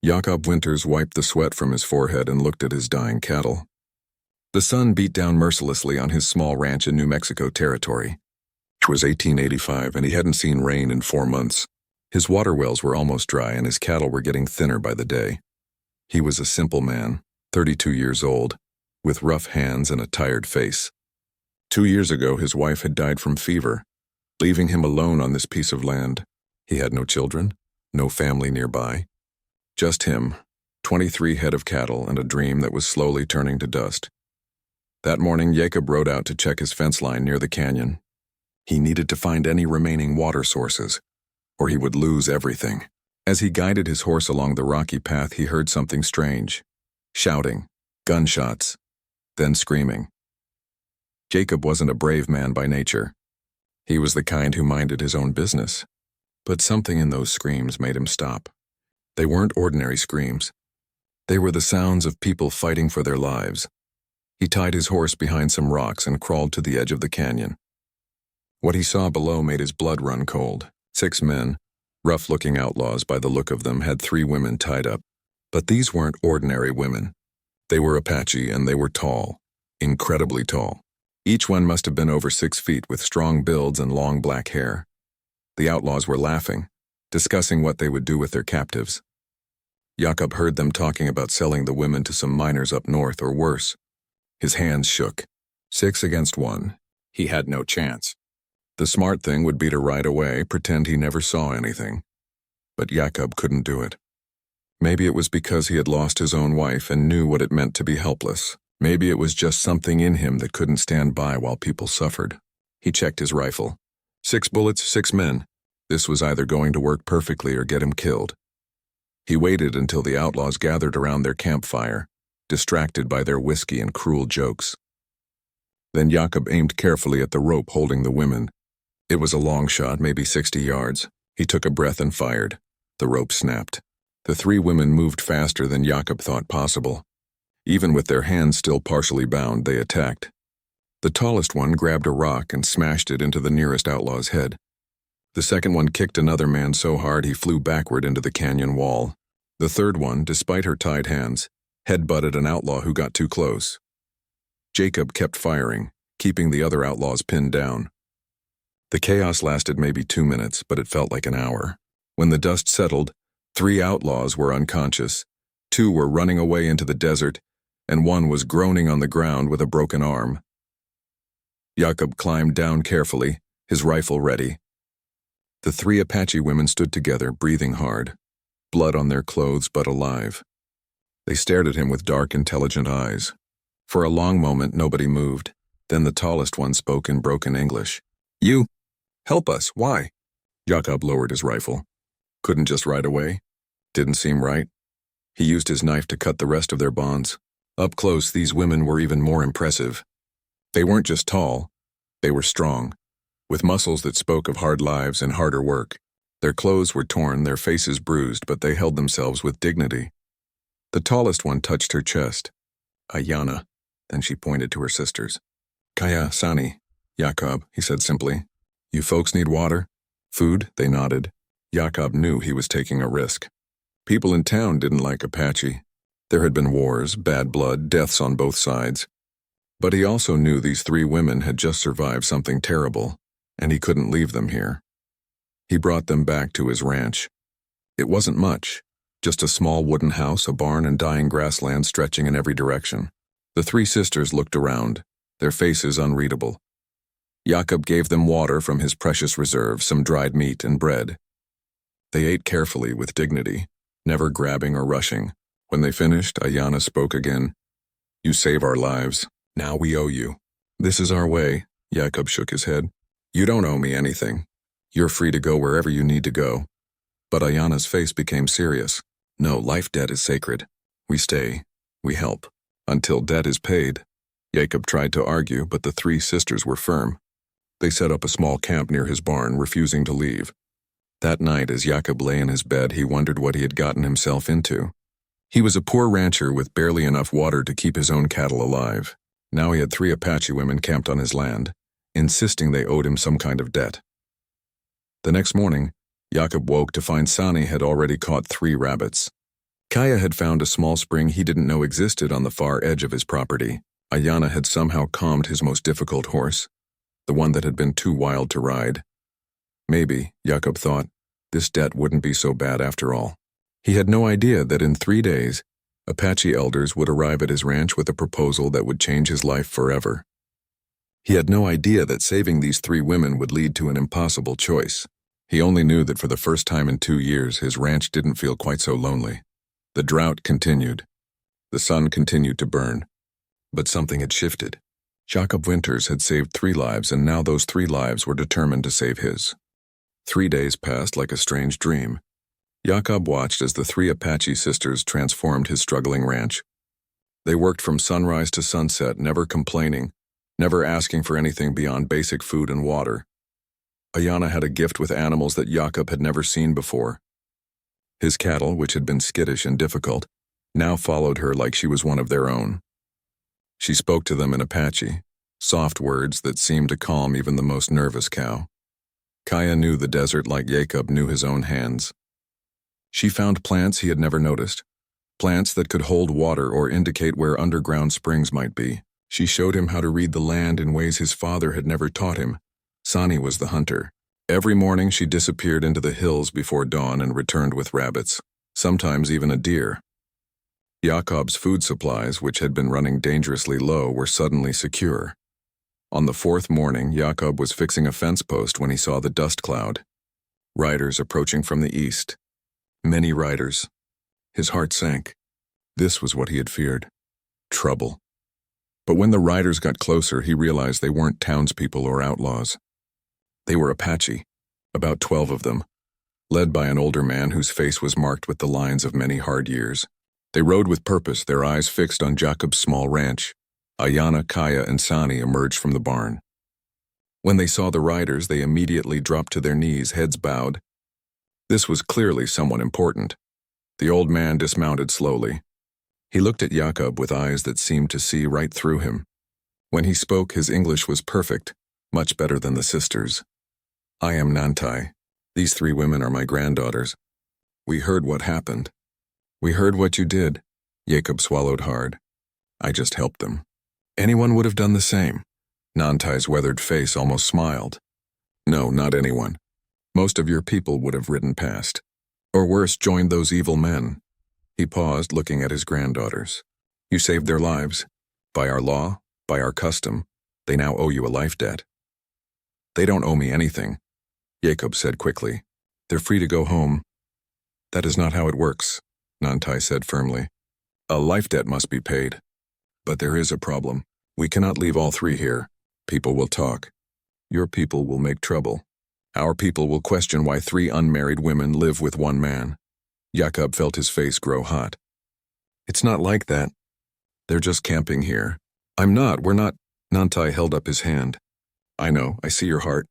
Jakob Winters wiped the sweat from his forehead and looked at his dying cattle. The sun beat down mercilessly on his small ranch in New Mexico territory. It was 1885 and he hadn't seen rain in 4 months. His water wells were almost dry and his cattle were getting thinner by the day. He was a simple man, 32 years old, with rough hands and a tired face. 2 years ago his wife had died from fever, leaving him alone on this piece of land. He had no children, no family nearby. Just him, 23 head of cattle, and a dream that was slowly turning to dust. That morning, Jacob rode out to check his fence line near the canyon. He needed to find any remaining water sources, or he would lose everything. As he guided his horse along the rocky path, he heard something strange. Shouting, gunshots, then screaming. Jacob wasn't a brave man by nature. He was the kind who minded his own business. But something in those screams made him stop. They weren't ordinary screams. They were the sounds of people fighting for their lives. He tied his horse behind some rocks and crawled to the edge of the canyon. What he saw below made his blood run cold. 6 men, rough-looking outlaws by the look of them, had 3 women tied up. But these weren't ordinary women. They were Apache and they were tall, incredibly tall. Each one must have been over 6 feet with strong builds and long black hair. The outlaws were laughing, discussing what they would do with their captives. Jakob heard them talking about selling the women to some miners up north or worse. His hands shook. 6 against 1. He had no chance. The smart thing would be to ride away, pretend he never saw anything. But Jakob couldn't do it. Maybe it was because he had lost his own wife and knew what it meant to be helpless. Maybe it was just something in him that couldn't stand by while people suffered. He checked his rifle. 6 bullets, 6 men. This was either going to work perfectly or get him killed. He waited until the outlaws gathered around their campfire, distracted by their whiskey and cruel jokes. Then Jakob aimed carefully at the rope holding the women. It was a long shot, maybe 60 yards. He took a breath and fired. The rope snapped. The 3 women moved faster than Jakob thought possible. Even with their hands still partially bound, they attacked. The tallest one grabbed a rock and smashed it into the nearest outlaw's head. The second one kicked another man so hard he flew backward into the canyon wall. The third one, despite her tied hands, headbutted an outlaw who got too close. Jacob kept firing, keeping the other outlaws pinned down. The chaos lasted maybe 2 minutes, but it felt like an hour. When the dust settled, 3 outlaws were unconscious, 2 were running away into the desert, and 1 was groaning on the ground with a broken arm. Jakob climbed down carefully, his rifle ready. The 3 Apache women stood together, breathing hard, blood on their clothes but alive. They stared at him with dark, intelligent eyes. For a long moment, nobody moved. Then the tallest one spoke in broken English. "You? Help us, why?" Jakob lowered his rifle. Couldn't just ride away. Didn't seem right. He used his knife to cut the rest of their bonds. Up close, these women were even more impressive. They weren't just tall, they were strong, with muscles that spoke of hard lives and harder work. Their clothes were torn, their faces bruised, but they held themselves with dignity. The tallest one touched her chest. "Ayana," then she pointed to her sisters. "Kaya, Sani, Jakob," he said simply. "You folks need water? Food?" They nodded. Jakob knew he was taking a risk. People in town didn't like Apache. There had been wars, bad blood, deaths on both sides. But he also knew these 3 women had just survived something terrible, and he couldn't leave them here. He brought them back to his ranch. It wasn't much, just a small wooden house, a barn, and dying grassland stretching in every direction. The 3 sisters looked around, their faces unreadable. Jakob gave them water from his precious reserve, some dried meat and bread. They ate carefully with dignity, never grabbing or rushing. When they finished, Ayana spoke again. "You save our lives. Now we owe you." "This is our way," Jakob shook his head. "You don't owe me anything. You're free to go wherever you need to go." But Ayana's face became serious. "No, life debt is sacred. We stay. We help. Until debt is paid." Jakob tried to argue, but the 3 sisters were firm. They set up a small camp near his barn, refusing to leave. That night, as Jakob lay in his bed, he wondered what he had gotten himself into. He was a poor rancher with barely enough water to keep his own cattle alive. Now he had 3 Apache women camped on his land, insisting they owed him some kind of debt. The next morning, Jakob woke to find Sani had already caught 3 rabbits. Kaya had found a small spring he didn't know existed on the far edge of his property. Ayana had somehow calmed his most difficult horse, the one that had been too wild to ride. Maybe, Jakob thought, this debt wouldn't be so bad after all. He had no idea that in 3 days, Apache elders would arrive at his ranch with a proposal that would change his life forever. He had no idea that saving these 3 women would lead to an impossible choice. He only knew that for the first time in 2 years, his ranch didn't feel quite so lonely. The drought continued. The sun continued to burn. But something had shifted. Jakob Winters had saved 3 lives, and now those 3 lives were determined to save his. 3 days passed like a strange dream. Jakob watched as the 3 Apache sisters transformed his struggling ranch. They worked from sunrise to sunset, never complaining, never asking for anything beyond basic food and water. Ayana had a gift with animals that Jakob had never seen before. His cattle, which had been skittish and difficult, now followed her like she was one of their own. She spoke to them in Apache, soft words that seemed to calm even the most nervous cow. Kaya knew the desert like Jakob knew his own hands. She found plants he had never noticed, plants that could hold water or indicate where underground springs might be. She showed him how to read the land in ways his father had never taught him. Sani was the hunter. Every morning she disappeared into the hills before dawn and returned with rabbits, sometimes even a deer. Jakob's food supplies, which had been running dangerously low, were suddenly secure. On the 4th morning, Jakob was fixing a fence post when he saw the dust cloud. Riders approaching from the east. Many riders. His heart sank. This was what he had feared. Trouble. But when the riders got closer, he realized they weren't townspeople or outlaws. They were Apache, about 12 of them, led by an older man whose face was marked with the lines of many hard years. They rode with purpose, their eyes fixed on Jakob's small ranch. Ayana, Kaya, and Sani emerged from the barn. When they saw the riders, they immediately dropped to their knees, heads bowed. This was clearly someone important. The old man dismounted slowly. He looked at Jakob with eyes that seemed to see right through him. When he spoke, his English was perfect, much better than the sisters. I am Nantai. These 3 women are my granddaughters. We heard what happened. We heard what you did. Jakob swallowed hard. I just helped them. Anyone would have done the same. Nantai's weathered face almost smiled. No, not anyone. Most of your people would have ridden past. Or worse, joined those evil men. He paused, looking at his granddaughters. You saved their lives. By our law, by our custom, they now owe you a life debt. They don't owe me anything, Jakob said quickly. They're free to go home. That is not how it works, Nantai said firmly. A life debt must be paid. But there is a problem. We cannot leave all 3 here. People will talk. Your people will make trouble. Our people will question why 3 unmarried women live with 1 man. Jakob felt his face grow hot. It's not like that. They're just camping here. We're not. Nantai held up his hand. I know, I see your heart.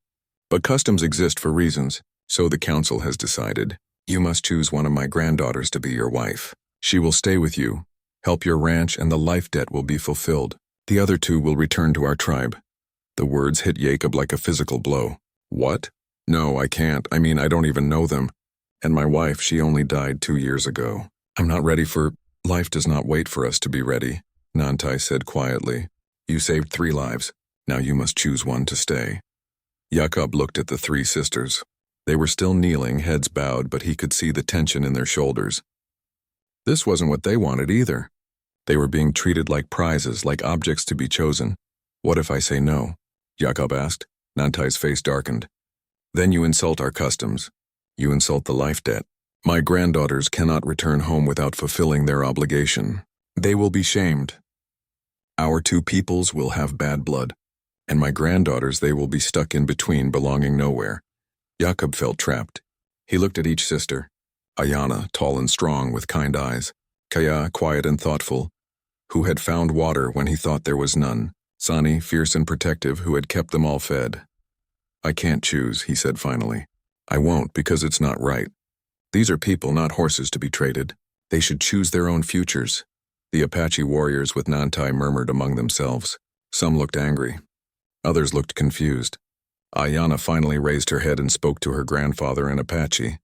But customs exist for reasons, so the council has decided. You must choose one of my granddaughters to be your wife. She will stay with you, help your ranch, and the life debt will be fulfilled. The other 2 will return to our tribe. The words hit Jakob like a physical blow. What? No, I can't. I don't even know them. And my wife, she only died 2 years ago. I'm not ready for... Life does not wait for us to be ready, Nantai said quietly. You saved 3 lives. Now you must choose one to stay. Jakob looked at the 3 sisters. They were still kneeling, heads bowed, but he could see the tension in their shoulders. This wasn't what they wanted either. They were being treated like prizes, like objects to be chosen. What if I say no? Jakob asked. Nantai's face darkened. Then you insult our customs. You insult the life debt. My granddaughters cannot return home without fulfilling their obligation. They will be shamed. Our 2 peoples will have bad blood, and my granddaughters, they will be stuck in between, belonging nowhere. Jakob felt trapped. He looked at each sister. Ayana, tall and strong, with kind eyes. Kaya, quiet and thoughtful, who had found water when he thought there was none. Sani, fierce and protective, who had kept them all fed. I can't choose, he said finally. I won't, because it's not right. These are people, not horses, to be traded. They should choose their own futures. The Apache warriors with Nantai murmured among themselves. Some looked angry. Others looked confused. Ayana finally raised her head and spoke to her grandfather in Apache.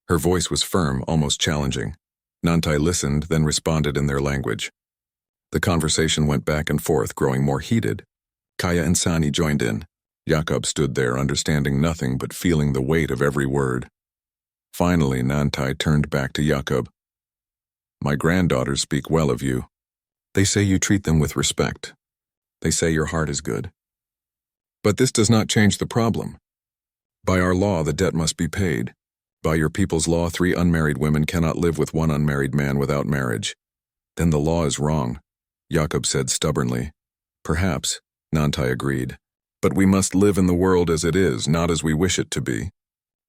Her voice was firm, almost challenging. Nantai listened, then responded in their language. The conversation went back and forth, growing more heated. Kaya and Sani joined in. Jakob stood there, understanding nothing but feeling the weight of every word. Finally, Nantai turned back to Jakob. My granddaughters speak well of you. They say you treat them with respect. They say your heart is good. But this does not change the problem. By our law, the debt must be paid. By your people's law, 3 unmarried women cannot live with 1 unmarried man without marriage. Then the law is wrong, Jakob said stubbornly. Perhaps, Nantai agreed. But we must live in the world as it is, not as we wish it to be.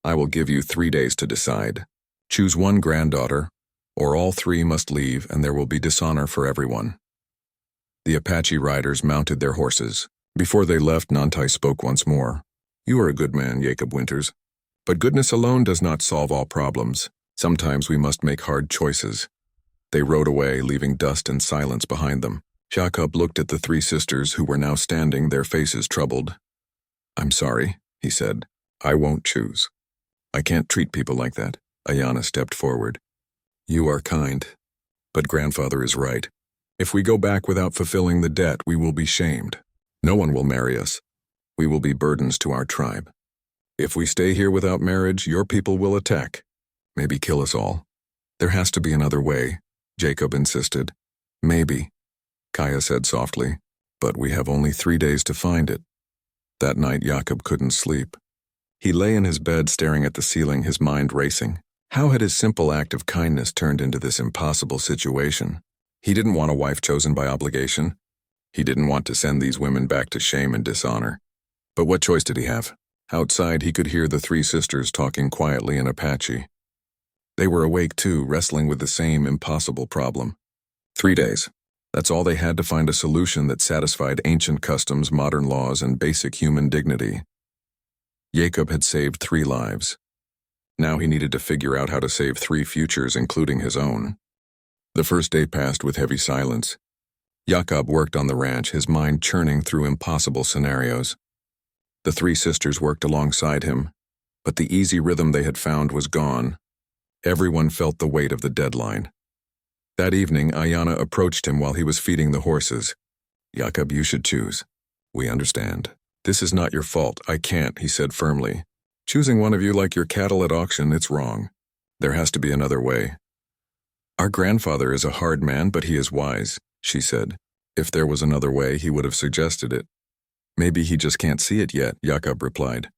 I will give you 3 days to decide. Choose 1 granddaughter, or all 3 must leave and there will be dishonor for everyone. The Apache riders mounted their horses. Before they left, Nantai spoke once more. You are a good man, Jacob Winters. But goodness alone does not solve all problems. Sometimes we must make hard choices. They rode away, leaving dust and silence behind them. Jakob looked at the 3 sisters who were now standing, their faces troubled. I'm sorry, he said. I won't choose. I can't treat people like that. Ayana stepped forward. You are kind. But grandfather is right. If we go back without fulfilling the debt, we will be shamed. No one will marry us. We will be burdens to our tribe. If we stay here without marriage, your people will attack. Maybe kill us all. There has to be another way, Jacob insisted. Maybe, Kaya said softly, but we have only 3 days to find it. That night, Jakob couldn't sleep. He lay in his bed staring at the ceiling, his mind racing. How had his simple act of kindness turned into this impossible situation? He didn't want a wife chosen by obligation. He didn't want to send these women back to shame and dishonor. But what choice did he have? Outside, he could hear the 3 sisters talking quietly in Apache. They were awake too, wrestling with the same impossible problem. 3 days. That's all they had to find a solution that satisfied ancient customs, modern laws, and basic human dignity. Jacob had saved 3 lives. Now he needed to figure out how to save 3 futures, including his own. The first day passed with heavy silence. Jakob worked on the ranch, his mind churning through impossible scenarios. The 3 sisters worked alongside him, but the easy rhythm they had found was gone. Everyone felt the weight of the deadline. That evening, Ayana approached him while he was feeding the horses. Jakob, you should choose. We understand. This is not your fault. I can't, he said firmly. Choosing one of you like your cattle at auction, it's wrong. There has to be another way. Our grandfather is a hard man, but he is wise, she said. If there was another way, he would have suggested it. Maybe he just can't see it yet, Jakob replied.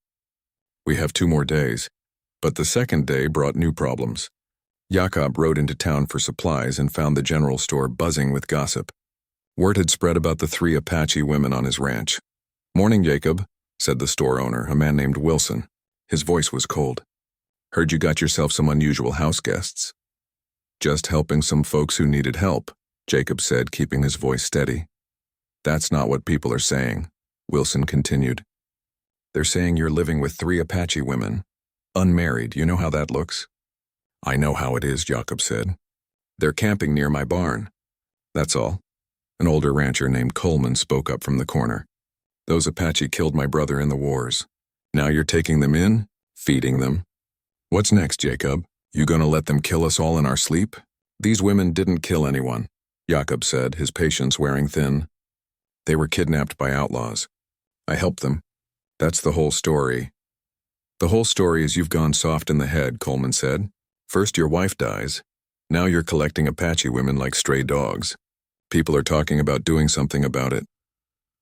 We have 2 more days. But the second day brought new problems. Jakob rode into town for supplies and found the general store buzzing with gossip. Word had spread about the 3 Apache women on his ranch. Morning, Jacob, said the store owner, a man named Wilson. His voice was cold. Heard you got yourself some unusual house guests. Just helping some folks who needed help, Jacob said, keeping his voice steady. That's not what people are saying, Wilson continued. They're saying you're living with 3 Apache women. Unmarried, you know how that looks? I know how it is, Jacob said. They're camping near my barn. That's all. An older rancher named Coleman spoke up from the corner. Those Apache killed my brother in the wars. Now you're taking them in, feeding them. What's next, Jacob? You gonna let them kill us all in our sleep? These women didn't kill anyone, Jacob said, his patience wearing thin. They were kidnapped by outlaws. I helped them. That's the whole story. The whole story is you've gone soft in the head, Coleman said. First your wife dies. Now you're collecting Apache women like stray dogs. People are talking about doing something about it.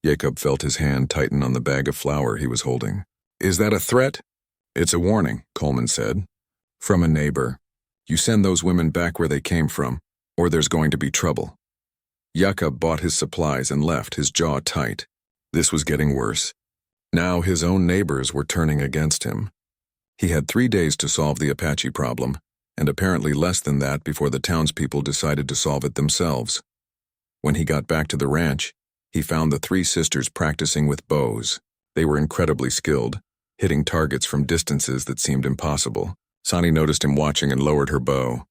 Jacob felt his hand tighten on the bag of flour he was holding. Is that a threat? It's a warning, Coleman said. From a neighbor. You send those women back where they came from, or there's going to be trouble. Jakob bought his supplies and left, his jaw tight. This was getting worse. Now his own neighbors were turning against him. He had 3 days to solve the Apache problem, and apparently less than that before the townspeople decided to solve it themselves. When he got back to the ranch, he found the 3 sisters practicing with bows. They were incredibly skilled, hitting targets from distances that seemed impossible. Sani noticed him watching and lowered her bow.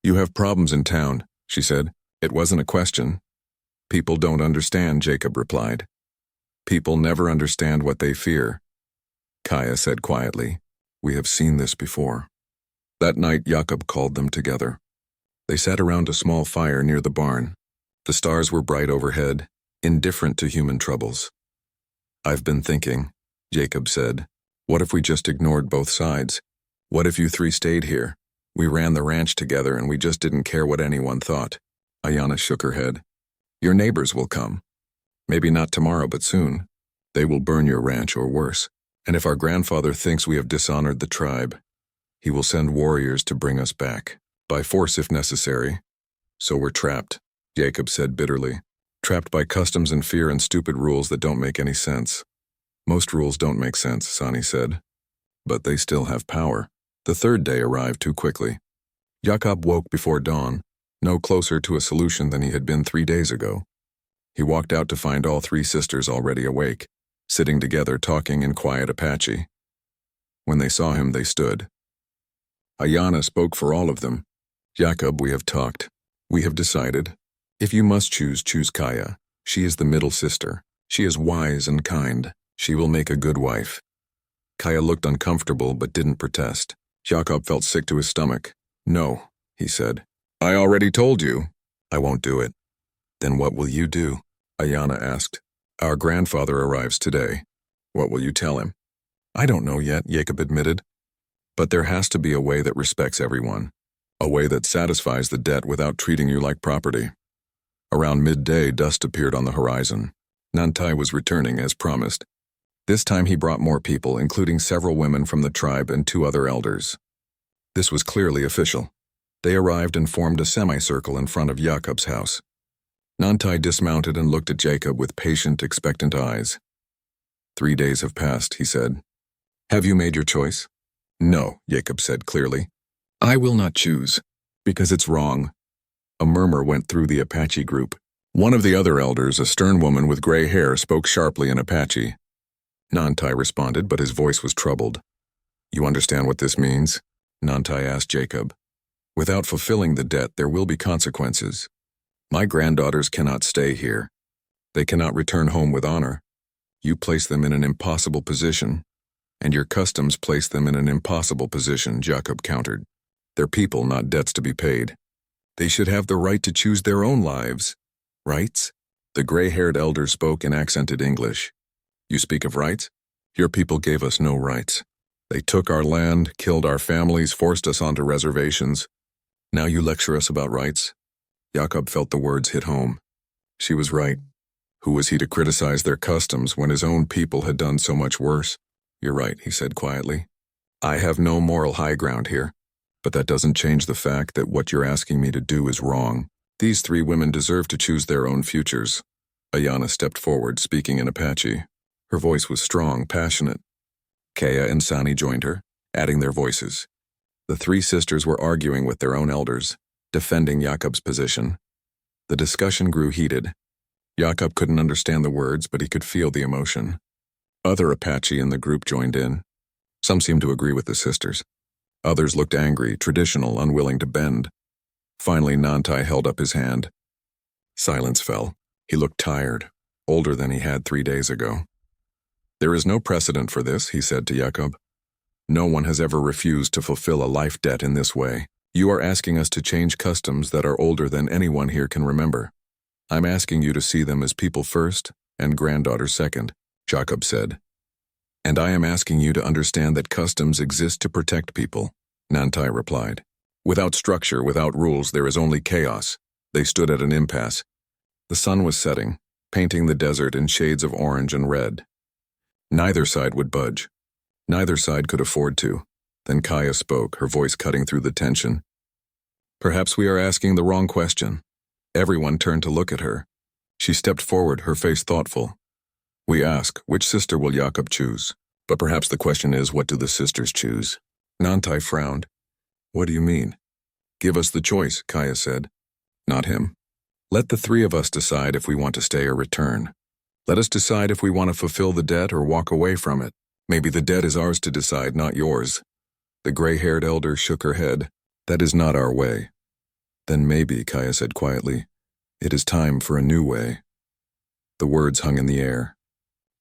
You have problems in town, she said. It wasn't a question. People don't understand, Jacob replied. People never understand what they fear. Kaya said quietly, We have seen this before. That night, Jakob called them together. They sat around a small fire near the barn. The stars were bright overhead, indifferent to human troubles. "I've been thinking," Jacob said. "What if we just ignored both sides? What if you three stayed here? We ran the ranch together and we just didn't care what anyone thought." Ayana shook her head. "Your neighbors will come. Maybe not tomorrow, but soon. They will burn your ranch or worse. And if our grandfather thinks we have dishonored the tribe, he will send warriors to bring us back, by force if necessary. So we're trapped," Jacob said bitterly. "Trapped by customs and fear and stupid rules that don't make any sense." "Most rules don't make sense," Sani said. "But they still have power." The third day arrived too quickly. Jacob woke before dawn, no closer to a solution than he had been 3 days ago. He walked out to find all three sisters already awake, sitting together talking in quiet Apache. When they saw him, they stood. Ayana spoke for all of them. "Jacob, we have talked. We have decided. If you must choose, choose Kaya. She is the middle sister. She is wise and kind. She will make a good wife." Kaya looked uncomfortable but didn't protest. Jacob felt sick to his stomach. "No," he said. "I already told you." "I won't do it." "Then what will you do?" Ayana asked. "Our grandfather arrives today. What will you tell him?" "I don't know yet," Jacob admitted. "But there has to be a way that respects everyone. A way that satisfies the debt without treating you like property." Around midday, dust appeared on the horizon. Nantai was returning as promised. This time he brought more people, including several women from the tribe and 2 other elders. This was clearly official. They arrived and formed a semicircle in front of Jacob's house. Nantai dismounted and looked at Jacob with patient, expectant eyes. 3 days have passed," he said. "Have you made your choice?" "No," Jacob said clearly. "I will not choose, because it's wrong." A murmur went through the Apache group. One of the other elders, a stern woman with gray hair, spoke sharply in Apache. Nantai responded, but his voice was troubled. "You understand what this means?" Nantai asked Jacob. "Without fulfilling the debt, there will be consequences. My granddaughters cannot stay here. They cannot return home with honor. You place them in an impossible position, and your customs place them in an impossible position," Jacob countered. "They're people, not debts to be paid. They should have the right to choose their own lives." "Rights?" The gray-haired elder spoke in accented English. "You speak of rights? Your people gave us no rights. They took our land, killed our families, forced us onto reservations. Now you lecture us about rights?" Jacob felt the words hit home. She was right. Who was he to criticize their customs when his own people had done so much worse? "You're right," he said quietly. "I have no moral high ground here, but that doesn't change the fact that what you're asking me to do is wrong. These 3 women deserve to choose their own futures." Ayana stepped forward, speaking in Apache. Her voice was strong, passionate. Kaya and Sani joined her, adding their voices. The 3 sisters were arguing with their own elders, defending Jacob's position. The discussion grew heated. Jacob couldn't understand the words, but he could feel the emotion. Other Apache in the group joined in. Some seemed to agree with the sisters. Others looked angry, traditional, unwilling to bend. Finally, Nantai held up his hand. Silence fell. He looked tired, older than he had 3 days ago. "There is no precedent for this," he said to Jacob. "No one has ever refused to fulfill a life debt in this way. You are asking us to change customs that are older than anyone here can remember. I'm asking you to see them as people first and granddaughters second," Jacob said. "And I am asking you to understand that customs exist to protect people," Nantai replied. "Without structure, without rules, there is only chaos." They stood at an impasse. The sun was setting, painting the desert in shades of orange and red. Neither side would budge. Neither side could afford to. Then Kaya spoke, her voice cutting through the tension. "Perhaps we are asking the wrong question." Everyone turned to look at her. She stepped forward, her face thoughtful. "We ask, which sister will Jacob choose? But perhaps the question is, what do the sisters choose?" Nantai frowned. "What do you mean?" "Give us the choice," Kaya said. "Not him. Let the 3 of us decide if we want to stay or return. Let us decide if we want to fulfill the debt or walk away from it. Maybe the debt is ours to decide, not yours." The gray-haired elder shook her head. "That is not our way." "Then maybe," Kaya said quietly, "it is time for a new way." The words hung in the air.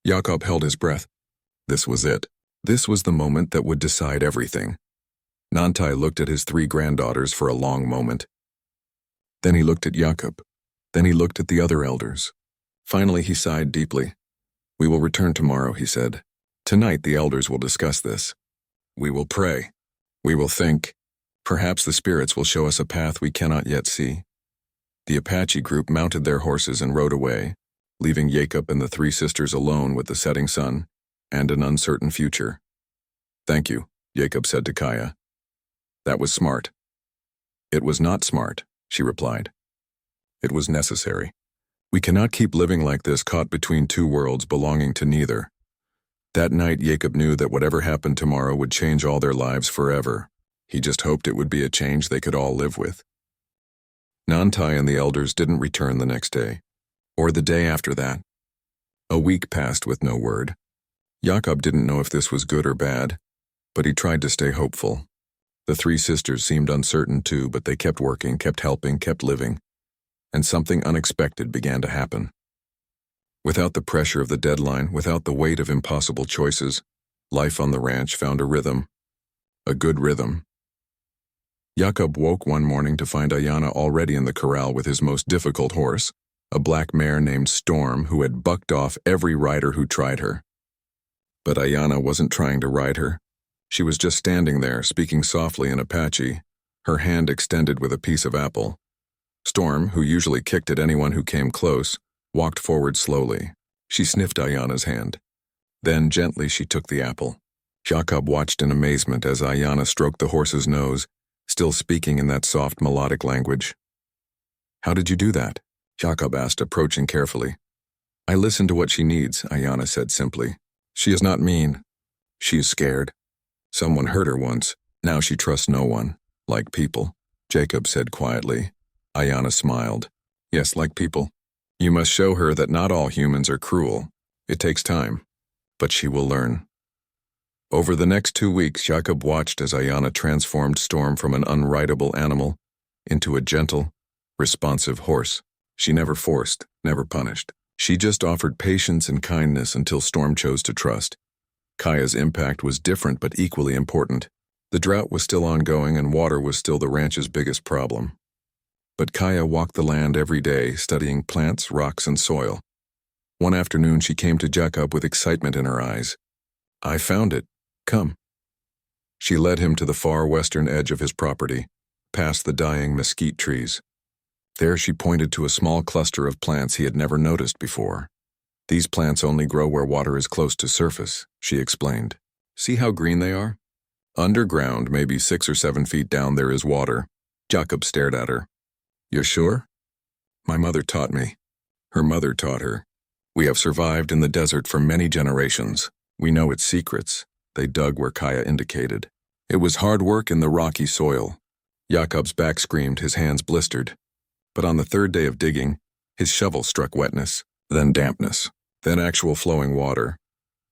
Jacob held his breath. This was it. This was the moment that would decide everything. Nantai looked at his 3 granddaughters for a long moment. Then he looked at Jakob. Then he looked at the other elders. Finally, he sighed deeply. "We will return tomorrow," he said. "Tonight the elders will discuss this. We will pray. We will think. Perhaps the spirits will show us a path we cannot yet see." The Apache group mounted their horses and rode away, leaving Jacob and the three sisters alone with the setting sun and an uncertain future. "Thank you," Jacob said to Kaya. "That was smart." "It was not smart," she replied. "It was necessary. We cannot keep living like this, caught between two worlds belonging to neither." That night, Jacob knew that whatever happened tomorrow would change all their lives forever. He just hoped it would be a change they could all live with. Nantai and the elders didn't return the next day, or the day after that. A week passed with no word. Jakob didn't know if this was good or bad, but he tried to stay hopeful. The three sisters seemed uncertain too, but they kept working, kept helping, kept living, and something unexpected began to happen. Without the pressure of the deadline, without the weight of impossible choices, life on the ranch found a rhythm. A good rhythm. Jakob woke one morning to find Ayana already in the corral with his most difficult horse, a black mare named Storm who had bucked off every rider who tried her. But Ayana wasn't trying to ride her. She was just standing there, speaking softly in Apache, her hand extended with a piece of apple. Storm, who usually kicked at anyone who came close, walked forward slowly. She sniffed Ayana's hand. Then gently she took the apple. Jakob watched in amazement as Ayana stroked the horse's nose, still speaking in that soft melodic language. "How did you do that?" Jakob asked, approaching carefully. "I listen to what she needs," Ayana said simply. "She is not mean. She is scared. Someone hurt her once. Now she trusts no one. Like people," Jacob said quietly. Ayana smiled. "Yes, like people. You must show her that not all humans are cruel. It takes time, but she will learn." Over the next 2 weeks, Jacob watched as Ayana transformed Storm from an unrideable animal into a gentle, responsive horse. She never forced, never punished. She just offered patience and kindness until Storm chose to trust. Kaya's impact was different but equally important. The drought was still ongoing and water was still the ranch's biggest problem. But Kaya walked the land every day, studying plants, rocks, and soil. One afternoon she came to Jacob with excitement in her eyes. "I found it. Come." She led him to the far western edge of his property, past the dying mesquite trees. There she pointed to a small cluster of plants he had never noticed before. "These plants only grow where water is close to surface," she explained. "See how green they are? Underground, maybe 6 or 7 feet down, there is water." Jacob stared at her. "You're sure?" "My mother taught me. Her mother taught her. We have survived in the desert for many generations. We know its secrets." They dug where Kaya indicated. It was hard work in the rocky soil. Jacob's back screamed, his hands blistered. But on the 3rd day of digging, his shovel struck wetness, then dampness, then actual flowing water.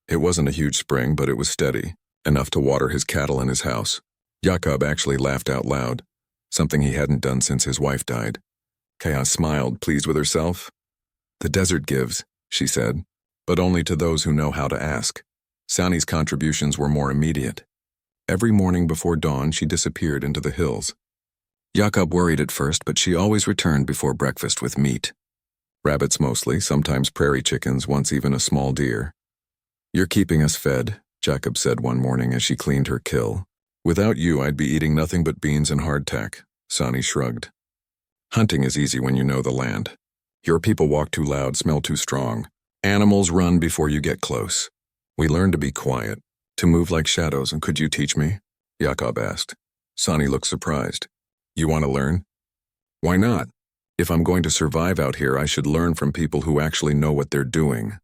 It wasn't a huge spring, but it was steady, enough to water his cattle and his house. Jacob actually laughed out loud, something he hadn't done since his wife died. Kaya smiled, pleased with herself. "The desert gives," she said, "but only to those who know how to ask." Sani's contributions were more immediate. Every morning before dawn, she disappeared into the hills. Jacob worried at first, but she always returned before breakfast with meat. Rabbits mostly, sometimes prairie chickens, once even a small deer. "You're keeping us fed," Jacob said one morning as she cleaned her kill. "Without you, I'd be eating nothing but beans and hardtack," Sani shrugged. "Hunting is easy when you know the land. Your people walk too loud, smell too strong. Animals run before you get close. We learn to be quiet, to move like shadows, and could you teach me?" Jacob asked. Sani looked surprised. "You want to learn?" "Why not? If I'm going to survive out here, I should learn from people who actually know what they're doing."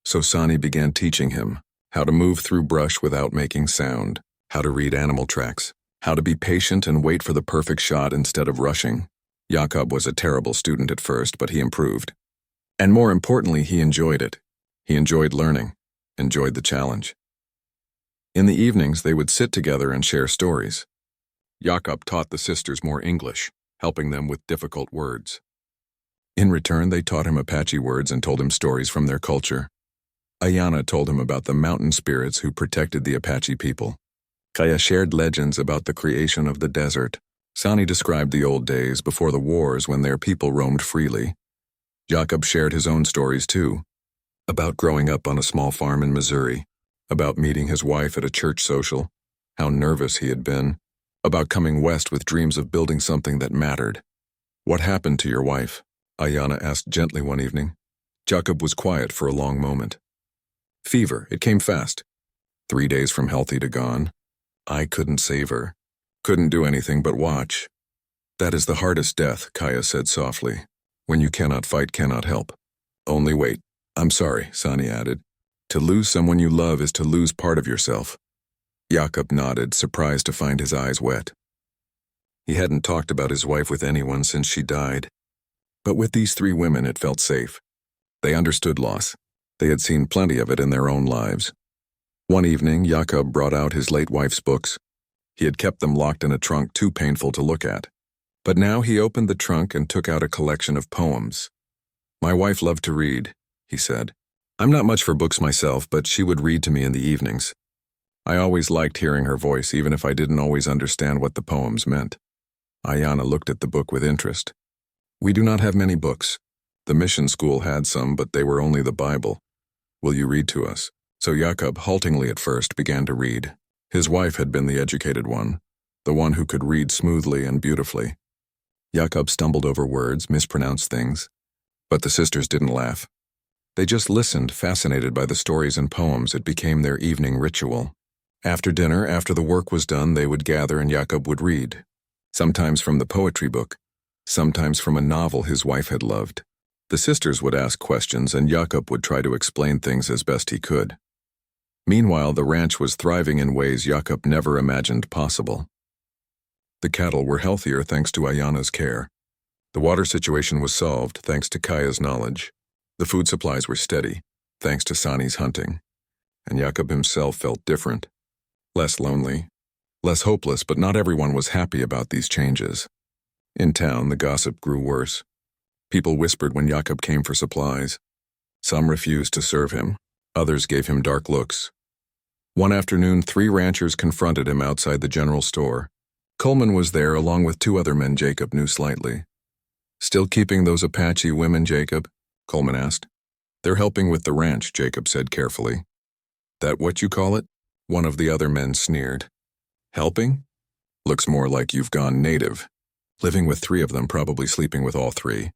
So Sani began teaching him how to move through brush without making sound, how to read animal tracks, how to be patient and wait for the perfect shot instead of rushing. Jacob was a terrible student at first, but he improved. And more importantly, he enjoyed it. He enjoyed learning, enjoyed the challenge. In the evenings, they would sit together and share stories. Jacob taught the sisters more English, helping them with difficult words. In return, they taught him Apache words and told him stories from their culture. Ayana told him about the mountain spirits who protected the Apache people. Kaya shared legends about the creation of the desert, Sani described the old days before the wars when their people roamed freely. Jakob shared his own stories too, about growing up on a small farm in Missouri, about meeting his wife at a church social, how nervous he had been, about coming west with dreams of building something that mattered. "What happened to your wife?" Ayana asked gently one evening. Jakob was quiet for a long moment. "Fever, it came fast. 3 days from healthy to gone. I couldn't save her. Couldn't do anything but watch." "That is the hardest death," Kaya said softly. "When you cannot fight, cannot help. Only wait." "I'm sorry," Sani added. "To lose someone you love is to lose part of yourself." Jakob nodded, surprised to find his eyes wet. He hadn't talked about his wife with anyone since she died. But with these 3 women it felt safe. They understood loss. They had seen plenty of it in their own lives. One evening, Jakob brought out his late wife's books. He had kept them locked in a trunk too painful to look at. But now he opened the trunk and took out a collection of poems. "My wife loved to read," he said. "I'm not much for books myself, but she would read to me in the evenings. I always liked hearing her voice, even if I didn't always understand what the poems meant." Ayana looked at the book with interest. "We do not have many books. The mission school had some, but they were only the Bible. Will you read to us?" So Jakob, haltingly at first, began to read. His wife had been the educated one, the one who could read smoothly and beautifully. Jakob stumbled over words, mispronounced things. But the sisters didn't laugh. They just listened, fascinated by the stories and poems. It became their evening ritual. After dinner, after the work was done, they would gather and Jakob would read. Sometimes from the poetry book, sometimes from a novel his wife had loved. The sisters would ask questions and Jakob would try to explain things as best he could. Meanwhile, the ranch was thriving in ways Jakob never imagined possible. The cattle were healthier thanks to Ayana's care. The water situation was solved thanks to Kaya's knowledge. The food supplies were steady thanks to Sani's hunting. And Jakob himself felt different. Less lonely, less hopeless, but not everyone was happy about these changes. In town, the gossip grew worse. People whispered when Jakob came for supplies. Some refused to serve him. Others gave him dark looks. One afternoon, 3 ranchers confronted him outside the general store. Coleman was there along with 2 other men Jacob knew slightly. "Still keeping those Apache women, Jacob?" Coleman asked. "They're helping with the ranch," Jacob said carefully. "That what you call it?" One of the other men sneered. "Helping? Looks more like you've gone native. Living with 3 of them, probably sleeping with all 3.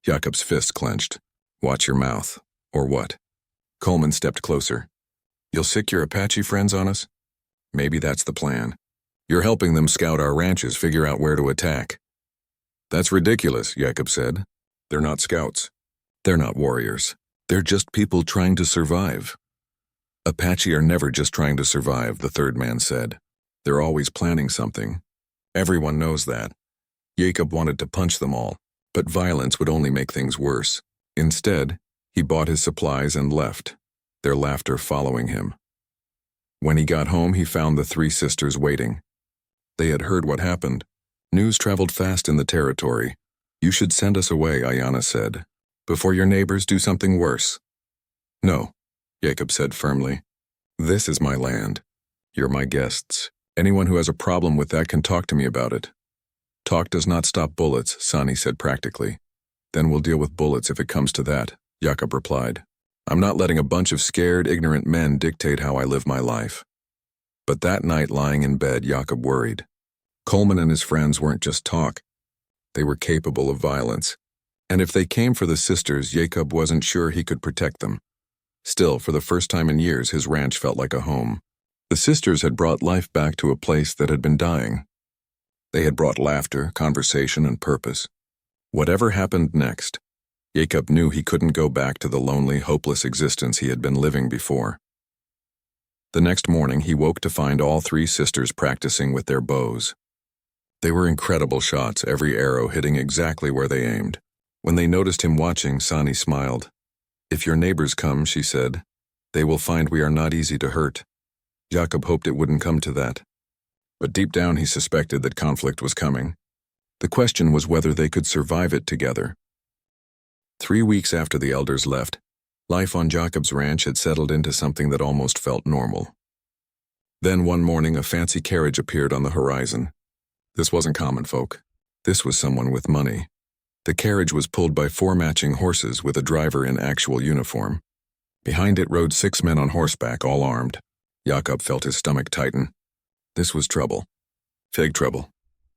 Jacob's fist clenched. "Watch your mouth. Or what?" Coleman stepped closer. "You'll sick your Apache friends on us? Maybe that's the plan. You're helping them scout our ranches, figure out where to attack." "That's ridiculous," Jacob said. "They're not scouts. They're not warriors. They're just people trying to survive." "Apache are never just trying to survive," the third man said. "They're always planning something. Everyone knows that." Jacob wanted to punch them all, but violence would only make things worse. Instead, he bought his supplies and left, their laughter following him. When he got home, he found the 3 sisters waiting. They had heard what happened. News traveled fast in the territory. "You should send us away," Ayana said, "before your neighbors do something worse." "No," Jacob said firmly. "This is my land. You're my guests. Anyone who has a problem with that can talk to me about it." "Talk does not stop bullets," Sani said practically. "Then we'll deal with bullets if it comes to that," Jacob replied. "I'm not letting a bunch of scared, ignorant men dictate how I live my life." But that night, lying in bed, Jacob worried. Coleman and his friends weren't just talk. They were capable of violence. And if they came for the sisters, Jacob wasn't sure he could protect them. Still, for the first time in years, his ranch felt like a home. The sisters had brought life back to a place that had been dying. They had brought laughter, conversation, and purpose. Whatever happened next, Jacob knew he couldn't go back to the lonely, hopeless existence he had been living before. The next morning, he woke to find all 3 sisters practicing with their bows. They were incredible shots, every arrow hitting exactly where they aimed. When they noticed him watching, Sani smiled. "If your neighbors come," she said, "they will find we are not easy to hurt." Jacob hoped it wouldn't come to that. But deep down he suspected that conflict was coming. The question was whether they could survive it together. 3 weeks after the elders left, life on Jacob's ranch had settled into something that almost felt normal. Then one morning a fancy carriage appeared on the horizon. This wasn't common folk. This was someone with money. The carriage was pulled by 4 matching horses with a driver in actual uniform. Behind it rode 6 men on horseback, all armed. Jakob felt his stomach tighten. This was trouble. Big trouble.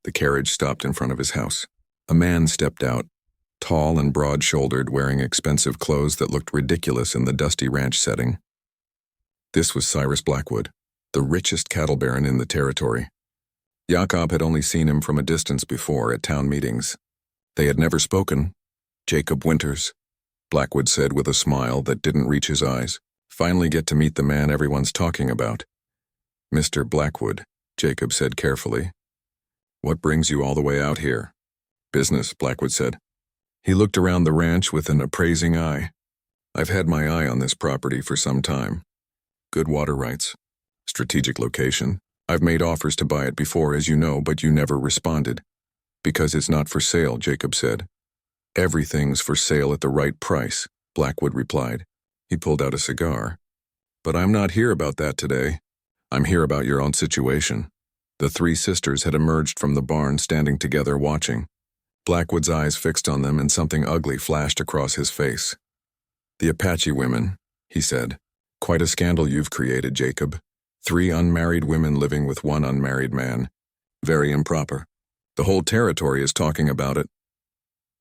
The carriage stopped in front of his house. A man stepped out, tall and broad-shouldered, wearing expensive clothes that looked ridiculous in the dusty ranch setting. This was Cyrus Blackwood, the richest cattle baron in the territory. Jakob had only seen him from a distance before at town meetings. They had never spoken. Jacob Winters, Blackwood said with a smile that didn't reach his eyes. Finally get to meet the man everyone's talking about. Mr. Blackwood, Jacob said carefully. What brings you all the way out here? Business, Blackwood said. He looked around the ranch with an appraising eye. I've had my eye on this property for some time. Good water rights. Strategic location. I've made offers to buy it before, as you know, but you never responded. Because it's not for sale, Jacob said. Everything's for sale at the right price, Blackwood replied. He pulled out a cigar. But I'm not here about that today. I'm here about your own situation. The 3 sisters had emerged from the barn, standing together watching. Blackwood's eyes fixed on them and something ugly flashed across his face. The Apache women, he said. Quite a scandal you've created, Jacob. 3 unmarried women living with 1 unmarried man. Very improper. The whole territory is talking about it.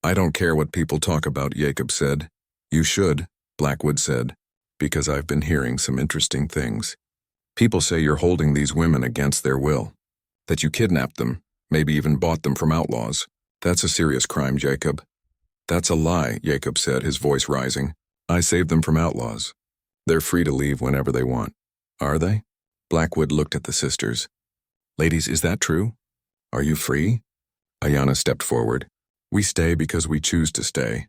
I don't care what people talk about, Jacob said. You should, Blackwood said, because I've been hearing some interesting things. People say you're holding these women against their will, that you kidnapped them, maybe even bought them from outlaws. That's a serious crime, Jacob. That's a lie, Jacob said, his voice rising. I saved them from outlaws. They're free to leave whenever they want. Are they? Blackwood looked at the sisters. Ladies, is that true? Are you free? Ayanna stepped forward. We stay because we choose to stay.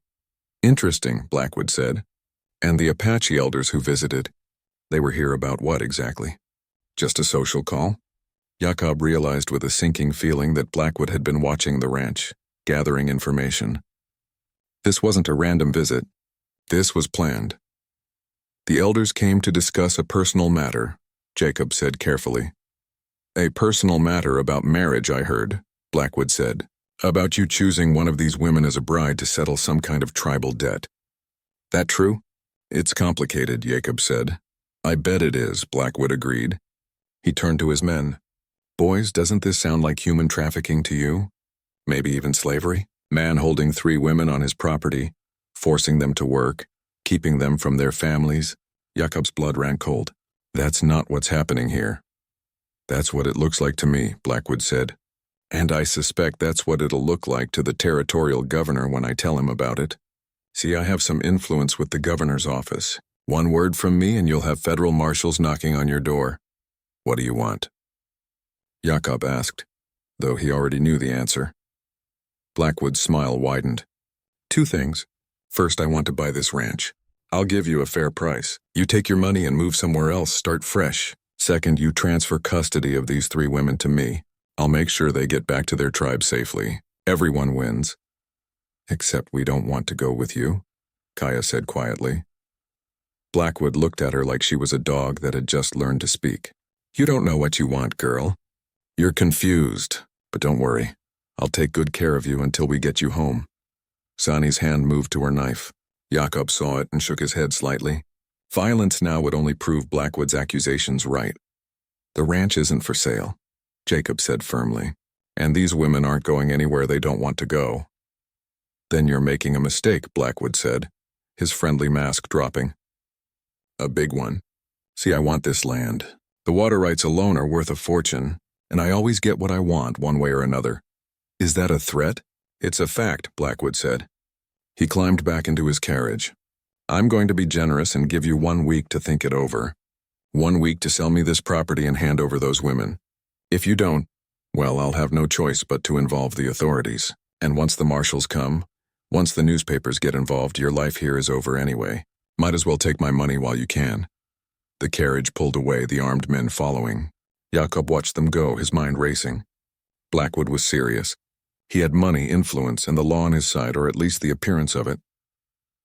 Interesting, Blackwood said. And the Apache elders who visited, they were here about what exactly? Just a social call? Jakob realized with a sinking feeling that Blackwood had been watching the ranch, gathering information. This wasn't a random visit. This was planned. The elders came to discuss a personal matter, Jacob said carefully. A personal matter about marriage, I heard, Blackwood said. About you choosing one of these women as a bride to settle some kind of tribal debt. That true? It's complicated, Jacob said. I bet it is, Blackwood agreed. He turned to his men. Boys, doesn't this sound like human trafficking to you? Maybe even slavery? Man holding 3 women on his property, forcing them to work, keeping them from their families. Jakob's blood ran cold. That's not what's happening here. That's what it looks like to me, Blackwood said. And I suspect that's what it'll look like to the territorial governor when I tell him about it. See, I have some influence with the governor's office. One word from me and you'll have federal marshals knocking on your door. What do you want? Jakob asked, though he already knew the answer. Blackwood's smile widened. 2 things. First, I want to buy this ranch. I'll give you a fair price. You take your money and move somewhere else, start fresh. Second, you transfer custody of these 3 women to me. I'll make sure they get back to their tribe safely. Everyone wins. Except we don't want to go with you, Kaya said quietly. Blackwood looked at her like she was a dog that had just learned to speak. You don't know what you want, girl. You're confused, but don't worry. I'll take good care of you until we get you home. Sani's hand moved to her knife. Jakob saw it and shook his head slightly. Violence now would only prove Blackwood's accusations right. The ranch isn't for sale, Jacob said firmly, and these women aren't going anywhere they don't want to go. Then you're making a mistake, Blackwood said, his friendly mask dropping. A big one. See, I want this land. The water rights alone are worth a fortune, and I always get what I want one way or another. Is that a threat? It's a fact, Blackwood said. He climbed back into his carriage. I'm going to be generous and give you 1 week to think it over. 1 week to sell me this property and hand over those women. If you don't, well, I'll have no choice but to involve the authorities. And once the marshals come, once the newspapers get involved, your life here is over anyway. Might as well take my money while you can. The carriage pulled away, the armed men following. Jakob watched them go, his mind racing. Blackwood was serious. He had money, influence, and the law on his side, or at least the appearance of it.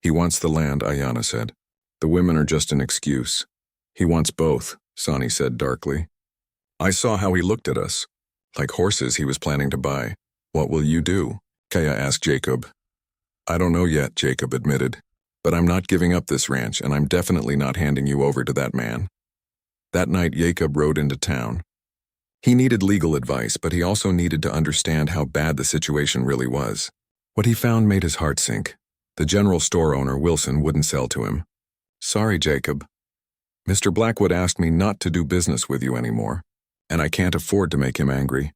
He wants the land, Ayanna said. The women are just an excuse. He wants both, Sani said darkly. I saw how he looked at us. like horses he was planning to buy. What will you do? Kaya asked Jacob. I don't know yet, Jacob admitted. But I'm not giving up this ranch, and I'm definitely not handing you over to that man. That night, Jacob rode into town. He needed legal advice, but he also needed to understand how bad the situation really was. What he found made his heart sink. The general store owner, Wilson, wouldn't sell to him. Sorry, Jacob. Mr. Blackwood asked me not to do business with you anymore, and I can't afford to make him angry.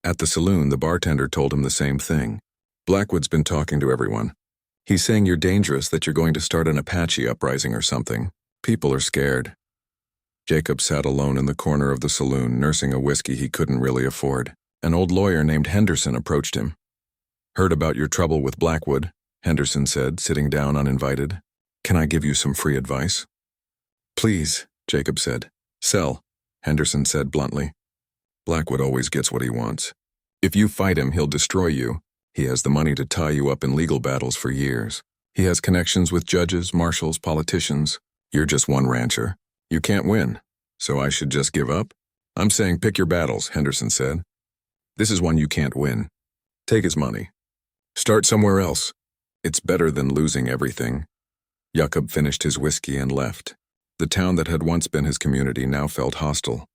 At the saloon, the bartender told him the same thing. Blackwood's been talking to everyone. He's saying you're dangerous, that you're going to start an Apache uprising or something. People are scared. Jacob sat alone in the corner of the saloon, nursing a whiskey he couldn't really afford. An old lawyer named Henderson approached him. Heard about your trouble with Blackwood, Henderson said, sitting down uninvited. Can I give you some free advice? Please, Jacob said. Sell, Henderson said bluntly. Blackwood always gets what he wants. If you fight him, he'll destroy you. He has the money to tie you up in legal battles for years. He has connections with judges, marshals, politicians. You're just one rancher. You can't win. So I should just give up? I'm saying pick your battles, Henderson said. This is one you can't win. Take his money. Start somewhere else. It's better than losing everything. Jacob finished his whiskey and left. The town that had once been his community now felt hostile.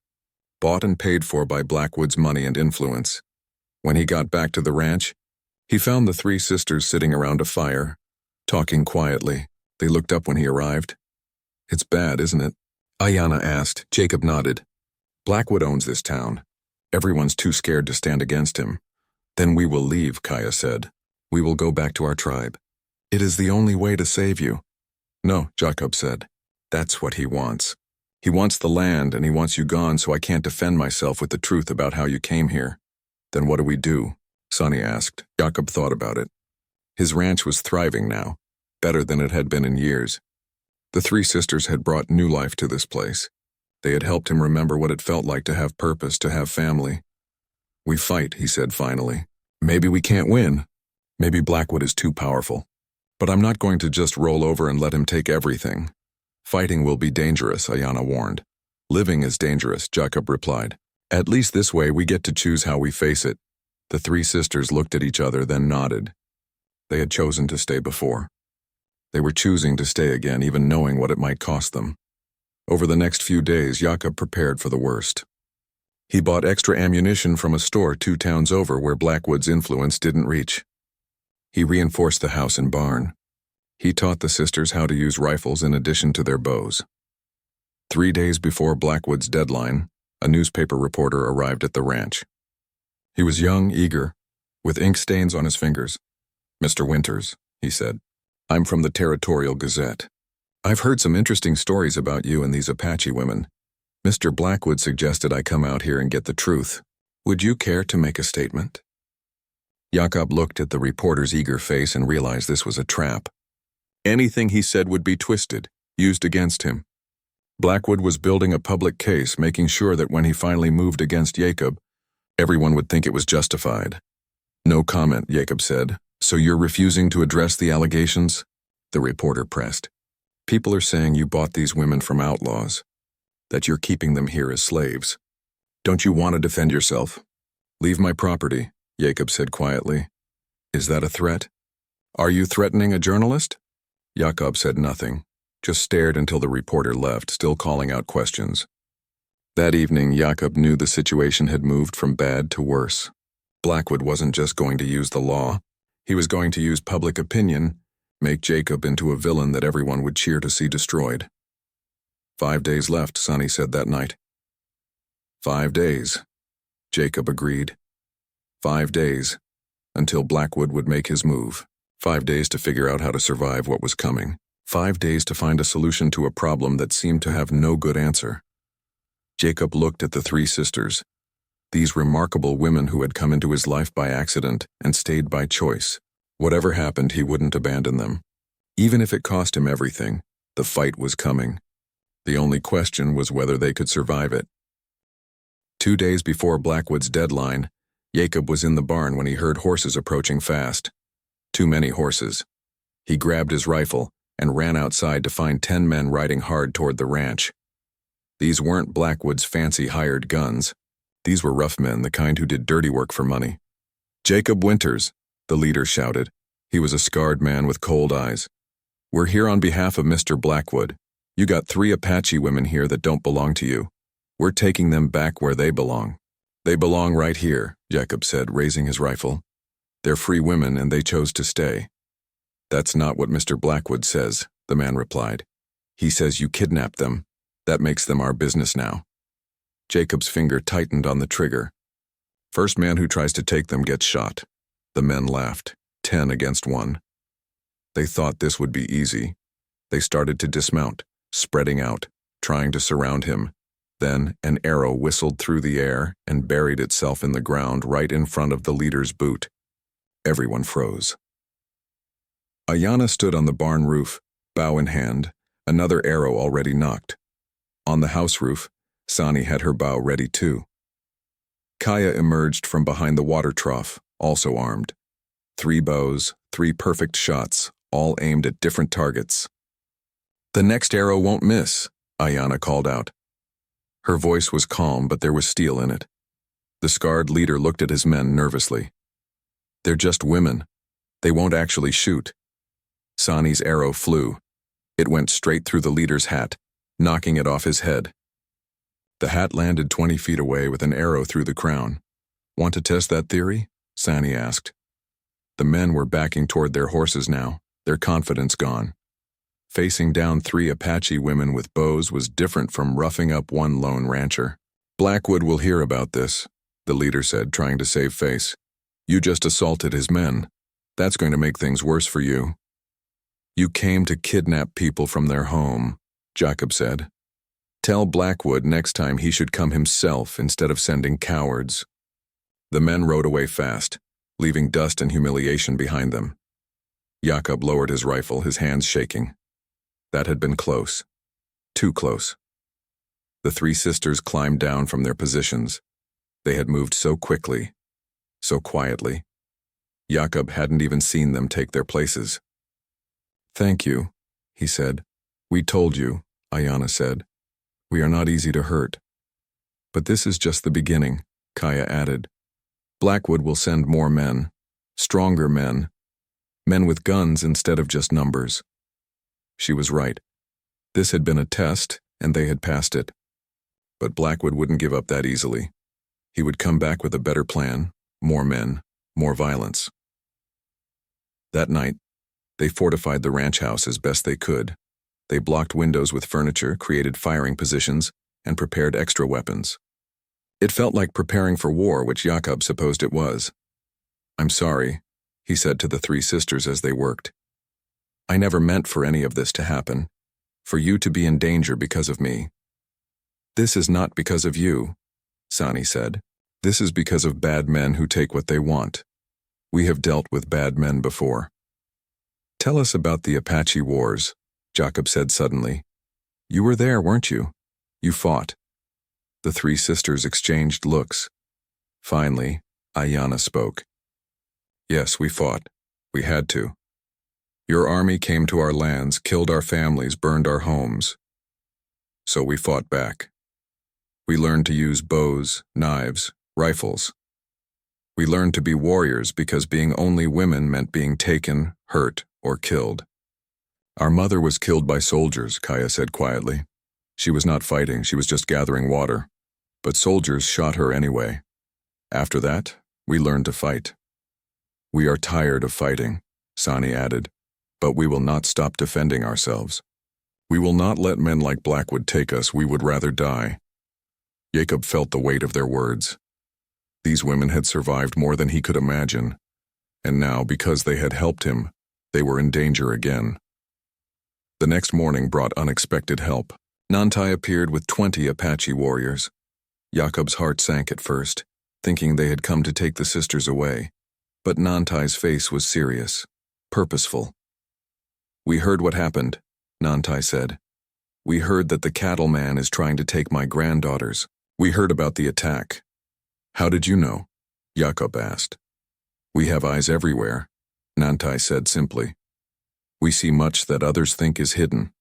Bought and paid for by Blackwood's money and influence. When he got back to the ranch, he found the three sisters sitting around a fire, talking quietly. They looked up when he arrived. It's bad, isn't it? Ayana asked. Jacob nodded. Blackwood owns this town. Everyone's too scared to stand against him. Then we will leave, Kaya said. We will go back to our tribe. It is the only way to save you. No, Jacob said. That's what he wants. He wants the land, and he wants you gone, so I can't defend myself with the truth about how you came here. Then what do we do? Sonny asked. Jacob thought about it. His ranch was thriving now, better than it had been in years. The three sisters had brought new life to this place. They had helped him remember what it felt like to have purpose, to have family. We fight, he said finally. Maybe we can't win. Maybe Blackwood is too powerful. But I'm not going to just roll over and let him take everything. Fighting will be dangerous, Ayana warned. Living is dangerous, Jacob replied. At least this way we get to choose how we face it. The three sisters looked at each other, then nodded. They had chosen to stay before. They were choosing to stay again, even knowing what it might cost them. Over the next few days, Jacob prepared for the worst. He bought extra ammunition from a store 2 towns over where Blackwood's influence didn't reach. He reinforced the house and barn. He taught the sisters how to use rifles in addition to their bows. 3 days before Blackwood's deadline, a newspaper reporter arrived at the ranch. He was young, eager, with ink stains on his fingers. Mr. Winters, he said, I'm from the Territorial Gazette. I've heard some interesting stories about you and these Apache women. Mr. Blackwood suggested I come out here and get the truth. Would you care to make a statement? Jacob looked at the reporter's eager face and realized this was a trap. Anything he said would be twisted, used against him. Blackwood was building a public case, making sure that when he finally moved against Jacob, everyone would think it was justified. No comment, Jacob said. So you're refusing to address the allegations? The reporter pressed. People are saying you bought these women from outlaws, that you're keeping them here as slaves. Don't you want to defend yourself? Leave my property, Jacob said quietly. Is that a threat? Are you threatening a journalist? Jacob said nothing, just stared until the reporter left, still calling out questions. That evening, Jacob knew the situation had moved from bad to worse. Blackwood wasn't just going to use the law. He was going to use public opinion, make Jacob into a villain that everyone would cheer to see destroyed. 5 days left, Sonny said that night. 5 days, Jacob agreed. 5 days, until Blackwood would make his move. 5 days to figure out how to survive what was coming. 5 days to find a solution to a problem that seemed to have no good answer. Jacob looked at the three sisters, these remarkable women who had come into his life by accident and stayed by choice. Whatever happened, he wouldn't abandon them. Even if it cost him everything, the fight was coming. The only question was whether they could survive it. 2 days before Blackwood's deadline, Jacob was in the barn when he heard horses approaching fast. Too many horses. He grabbed his rifle and ran outside to find 10 men riding hard toward the ranch. These weren't Blackwood's fancy hired guns. These were rough men, the kind who did dirty work for money. "Jacob Winters," the leader shouted. He was a scarred man with cold eyes. "We're here on behalf of Mr. Blackwood. You got 3 Apache women here that don't belong to you. We're taking them back where they belong." "They belong right here," Jacob said, raising his rifle. "They're free women and they chose to stay." "That's not what Mr. Blackwood says," the man replied. "He says you kidnapped them. That makes them our business now." Jacob's finger tightened on the trigger. "First man who tries to take them gets shot." The men laughed, 10 against 1. They thought this would be easy. They started to dismount, spreading out, trying to surround him. Then an arrow whistled through the air and buried itself in the ground right in front of the leader's boot. Everyone froze. Ayana stood on the barn roof, bow in hand, another arrow already nocked. On the house roof, Sani had her bow ready too. Kaya emerged from behind the water trough, also armed. 3 bows, 3 perfect shots, all aimed at different targets. "The next arrow won't miss," Ayana called out. Her voice was calm, but there was steel in it. The scarred leader looked at his men nervously. "They're just women. They won't actually shoot." Sani's arrow flew. It went straight through the leader's hat, knocking it off his head. The hat landed 20 feet away with an arrow through the crown. "Want to test that theory?" Sani asked. The men were backing toward their horses now, their confidence gone. Facing down 3 Apache women with bows was different from roughing up one lone rancher. "Blackwood will hear about this," the leader said, trying to save face. "You just assaulted his men. That's going to make things worse for you." "You came to kidnap people from their home," Jacob said. "Tell Blackwood next time he should come himself instead of sending cowards." The men rode away fast, leaving dust and humiliation behind them. Jacob lowered his rifle, his hands shaking. That had been close. Too close. The 3 sisters climbed down from their positions. They had moved so quickly, so quietly. Jacob hadn't even seen them take their places. "Thank you," he said. "We told you," Ayana said. "We are not easy to hurt." "But this is just the beginning," Kaya added. "Blackwood will send more men, stronger men, men with guns instead of just numbers." She was right. This had been a test, and they had passed it. But Blackwood wouldn't give up that easily. He would come back with a better plan, more men, more violence. That night, they fortified the ranch house as best they could. They blocked windows with furniture, created firing positions, and prepared extra weapons. It felt like preparing for war, which Jacob supposed it was. "I'm sorry," he said to the 3 sisters as they worked. "I never meant for any of this to happen, for you to be in danger because of me." "This is not because of you," Sani said. "This is because of bad men who take what they want. We have dealt with bad men before." "Tell us about the Apache Wars," Jacob said suddenly. "You were there, weren't you? You fought." The 3 sisters exchanged looks. Finally, Ayana spoke. "Yes, we fought. We had to. Your army came to our lands, killed our families, burned our homes. So we fought back. We learned to use bows, knives, rifles. We learned to be warriors because being only women meant being taken, hurt, or killed. Our mother was killed by soldiers," Kaya said quietly. "She was not fighting, she was just gathering water. But soldiers shot her anyway. After that, we learned to fight." "We are tired of fighting," Sani added, "but we will not stop defending ourselves. We will not let men like Blackwood take us, we would rather die." Jacob felt the weight of their words. These women had survived more than he could imagine, and now, because they had helped him, they were in danger again. The next morning brought unexpected help. Nantai appeared with 20 Apache warriors. Jacob's heart sank at first, thinking they had come to take the sisters away, but Nantai's face was serious, purposeful. "We heard what happened," Nantai said. "We heard that the cattleman is trying to take my granddaughters. We heard about the attack." "How did you know?" Jacob asked. "We have eyes everywhere," Nantai said simply. "We see much that others think is hidden.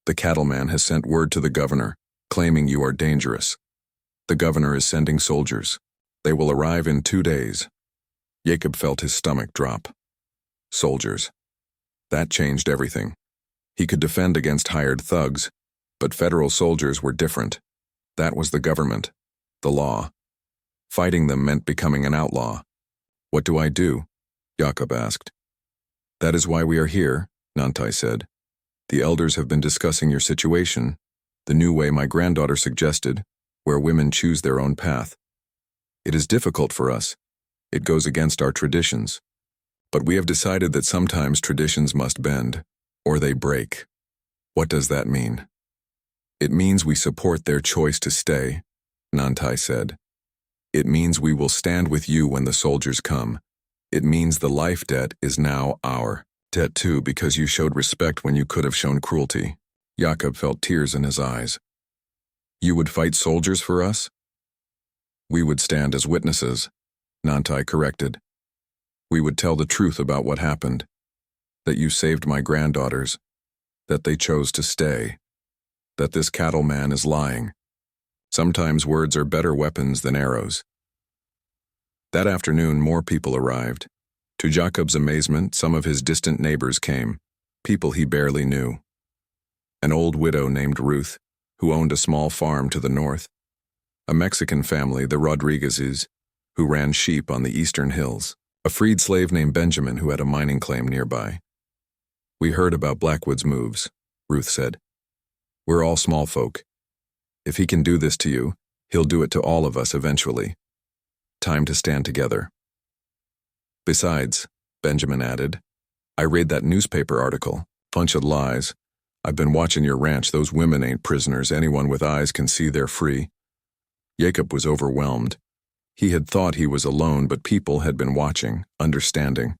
The cattleman has sent word to the governor, claiming you are dangerous. The governor is sending soldiers. They will arrive in 2 days. Jacob felt his stomach drop. Soldiers. That changed everything. He could defend against hired thugs, but federal soldiers were different. That was the government, the law. Fighting them meant becoming an outlaw. What do I do? Jacob asked. That is why we are here, Nantai said. The elders have been discussing your situation, the new way my granddaughter suggested, where women choose their own path. It is difficult for us. It goes against our traditions. But we have decided that sometimes traditions must bend, or they break. What does that mean? It means we support their choice to stay, Nantai said. It means we will stand with you when the soldiers come. It means the life debt is now our debt too, because you showed respect when you could have shown cruelty. Jacob felt tears in his eyes. You would fight soldiers for us? We would stand as witnesses, Nantai corrected. We would tell the truth about what happened, that you saved my granddaughters, that they chose to stay, that this cattleman is lying. Sometimes words are better weapons than arrows. That afternoon, more people arrived. To Jacob's amazement, some of his distant neighbors came, people he barely knew. An old widow named Ruth, who owned a small farm to the north. A Mexican family, the Rodriguezes, who ran sheep on the eastern hills. A freed slave named Benjamin who had a mining claim nearby. We heard about Blackwood's moves, Ruth said. We're all small folk. If he can do this to you, he'll do it to all of us eventually. Time to stand together. Besides, Benjamin added, I read that newspaper article. Bunch of lies. I've been watching your ranch. Those women ain't prisoners. Anyone with eyes can see they're free. Jacob was overwhelmed. He had thought he was alone, but people had been watching, understanding.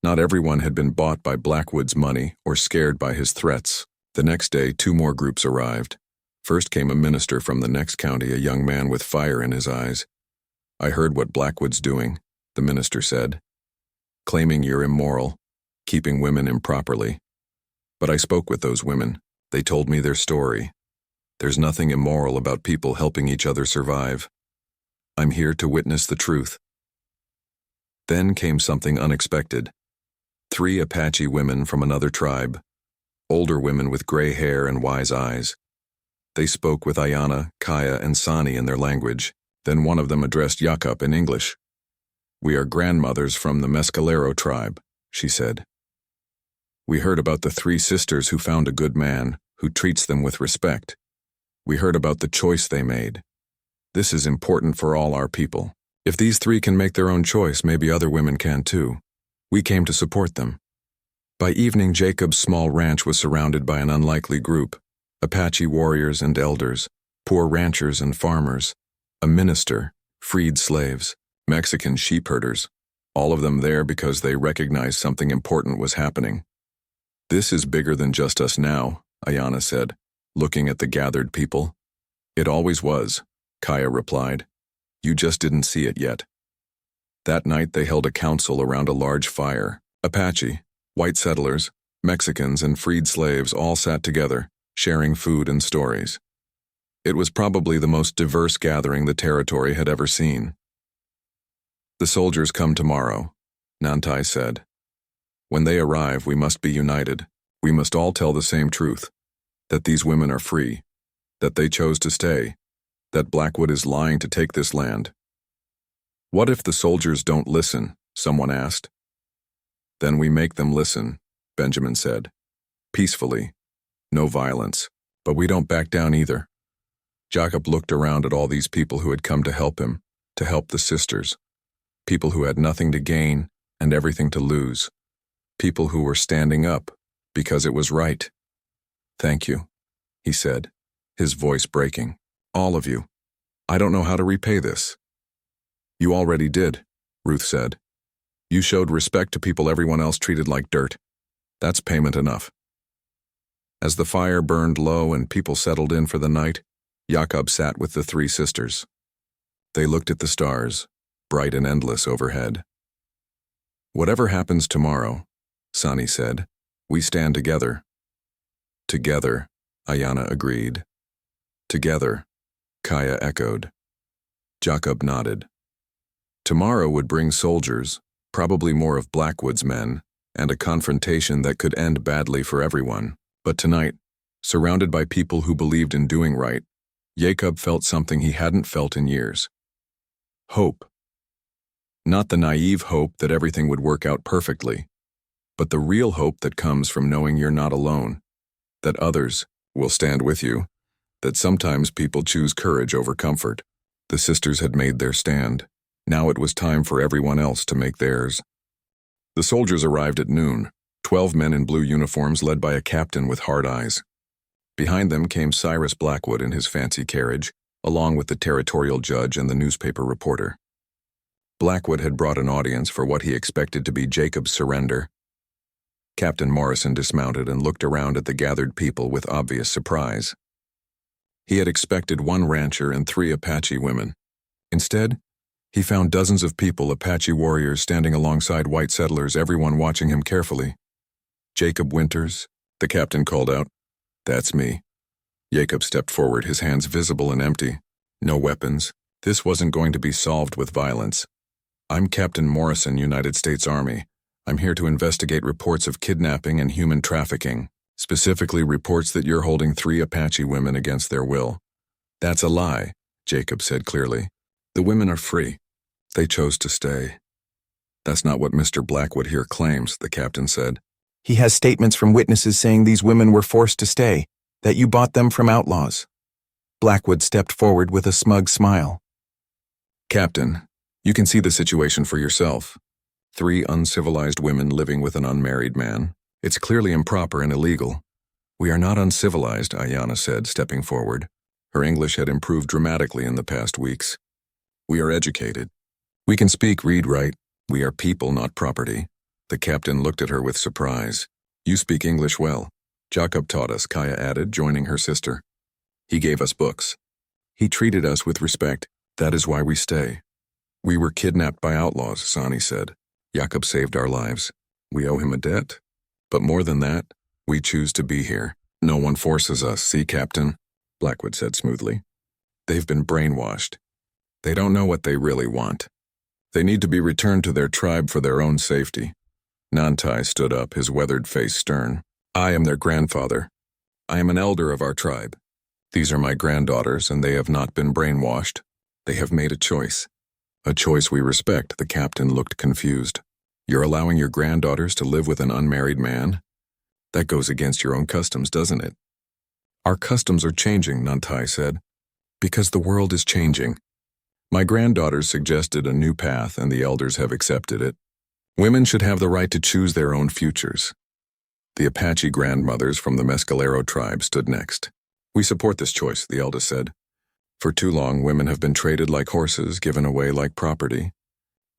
Not everyone had been bought by Blackwood's money or scared by his threats. The next day, 2 more groups arrived. First came a minister from the next county, a young man with fire in his eyes. I heard what Blackwood's doing, the minister said. Claiming you're immoral, keeping women improperly. But I spoke with those women. They told me their story. There's nothing immoral about people helping each other survive. I'm here to witness the truth. Then came something unexpected. 3 Apache women from another tribe. Older women with gray hair and wise eyes. They spoke with Ayana, Kaya, and Sani in their language. Then one of them addressed Jacob in English. We are grandmothers from the Mescalero tribe, she said. We heard about the 3 sisters who found a good man, who treats them with respect. We heard about the choice they made. This is important for all our people. If these 3 can make their own choice, maybe other women can too. We came to support them. By evening, Jacob's small ranch was surrounded by an unlikely group. Apache warriors and elders, poor ranchers and farmers, a minister, freed slaves, Mexican sheep herders, all of them there because they recognized something important was happening. This is bigger than just us now, Ayana said, looking at the gathered people. It always was, Kaya replied. You just didn't see it yet. That night they held a council around a large fire. Apache, white settlers, Mexicans, and freed slaves all sat together, sharing food and stories. It was probably the most diverse gathering the territory had ever seen. The soldiers come tomorrow, Nantai said. When they arrive, we must be united. We must all tell the same truth, that these women are free, that they chose to stay, that Blackwood is lying to take this land. What if the soldiers don't listen? Someone asked. Then we make them listen, Benjamin said. Peacefully. No violence. But we don't back down either. Jacob looked around at all these people who had come to help him, to help the sisters. People who had nothing to gain and everything to lose. People who were standing up because it was right. Thank you, he said, his voice breaking. All of you. I don't know how to repay this. You already did, Ruth said. You showed respect to people everyone else treated like dirt. That's payment enough. As the fire burned low and people settled in for the night, Jacob sat with the 3 sisters. They looked at the stars, bright and endless overhead. Whatever happens tomorrow, Sani said, we stand together. Together, Ayana agreed. Together, Kaya echoed. Jacob nodded. Tomorrow would bring soldiers, probably more of Blackwood's men, and a confrontation that could end badly for everyone. But tonight, surrounded by people who believed in doing right, Jacob felt something he hadn't felt in years. Hope. Not the naive hope that everything would work out perfectly, but the real hope that comes from knowing you're not alone, that others will stand with you, that sometimes people choose courage over comfort. The sisters had made their stand. Now it was time for everyone else to make theirs. The soldiers arrived at noon, 12 men in blue uniforms led by a captain with hard eyes. Behind them came Cyrus Blackwood in his fancy carriage, along with the territorial judge and the newspaper reporter. Blackwood had brought an audience for what he expected to be Jacob's surrender. Captain Morrison dismounted and looked around at the gathered people with obvious surprise. He had expected one rancher and 3 Apache women. Instead, he found dozens of people, Apache warriors standing alongside white settlers, everyone watching him carefully. "Jacob Winters," the captain called out. "That's me." Jacob stepped forward, his hands visible and empty. No weapons. This wasn't going to be solved with violence. "I'm Captain Morrison, United States Army. I'm here to investigate reports of kidnapping and human trafficking, specifically reports that you're holding 3 Apache women against their will." "That's a lie," Jacob said clearly. "The women are free. They chose to stay." "That's not what Mr. Blackwood here claims," the captain said. "He has statements from witnesses saying these women were forced to stay, that you bought them from outlaws." Blackwood stepped forward with a smug smile. "Captain, you can see the situation for yourself. 3 uncivilized women living with an unmarried man. It's clearly improper and illegal." "We are not uncivilized," Ayana said, stepping forward. Her English had improved dramatically in the past weeks. "We are educated. We can speak, read, write. We are people, not property." The captain looked at her with surprise. "You speak English well." "Jacob taught us," Kaya added, joining her sister. "He gave us books. He treated us with respect. That is why we stay." "We were kidnapped by outlaws," Sani said. "Jacob saved our lives. We owe him a debt. But more than that, we choose to be here. No one forces us, see, Captain," Blackwood said smoothly. "They've been brainwashed. They don't know what they really want. They need to be returned to their tribe for their own safety." Nantai stood up, his weathered face stern. "I am their grandfather. I am an elder of our tribe. These are my granddaughters, and they have not been brainwashed. They have made a choice. A choice we respect." The captain looked confused. "You're allowing your granddaughters to live with an unmarried man? That goes against your own customs, doesn't it?" "Our customs are changing," Nantai said, "because the world is changing. My granddaughters suggested a new path, and the elders have accepted it. Women should have the right to choose their own futures." The Apache grandmothers from the Mescalero tribe stood next. "We support this choice," the eldest said. "For too long, women have been traded like horses, given away like property.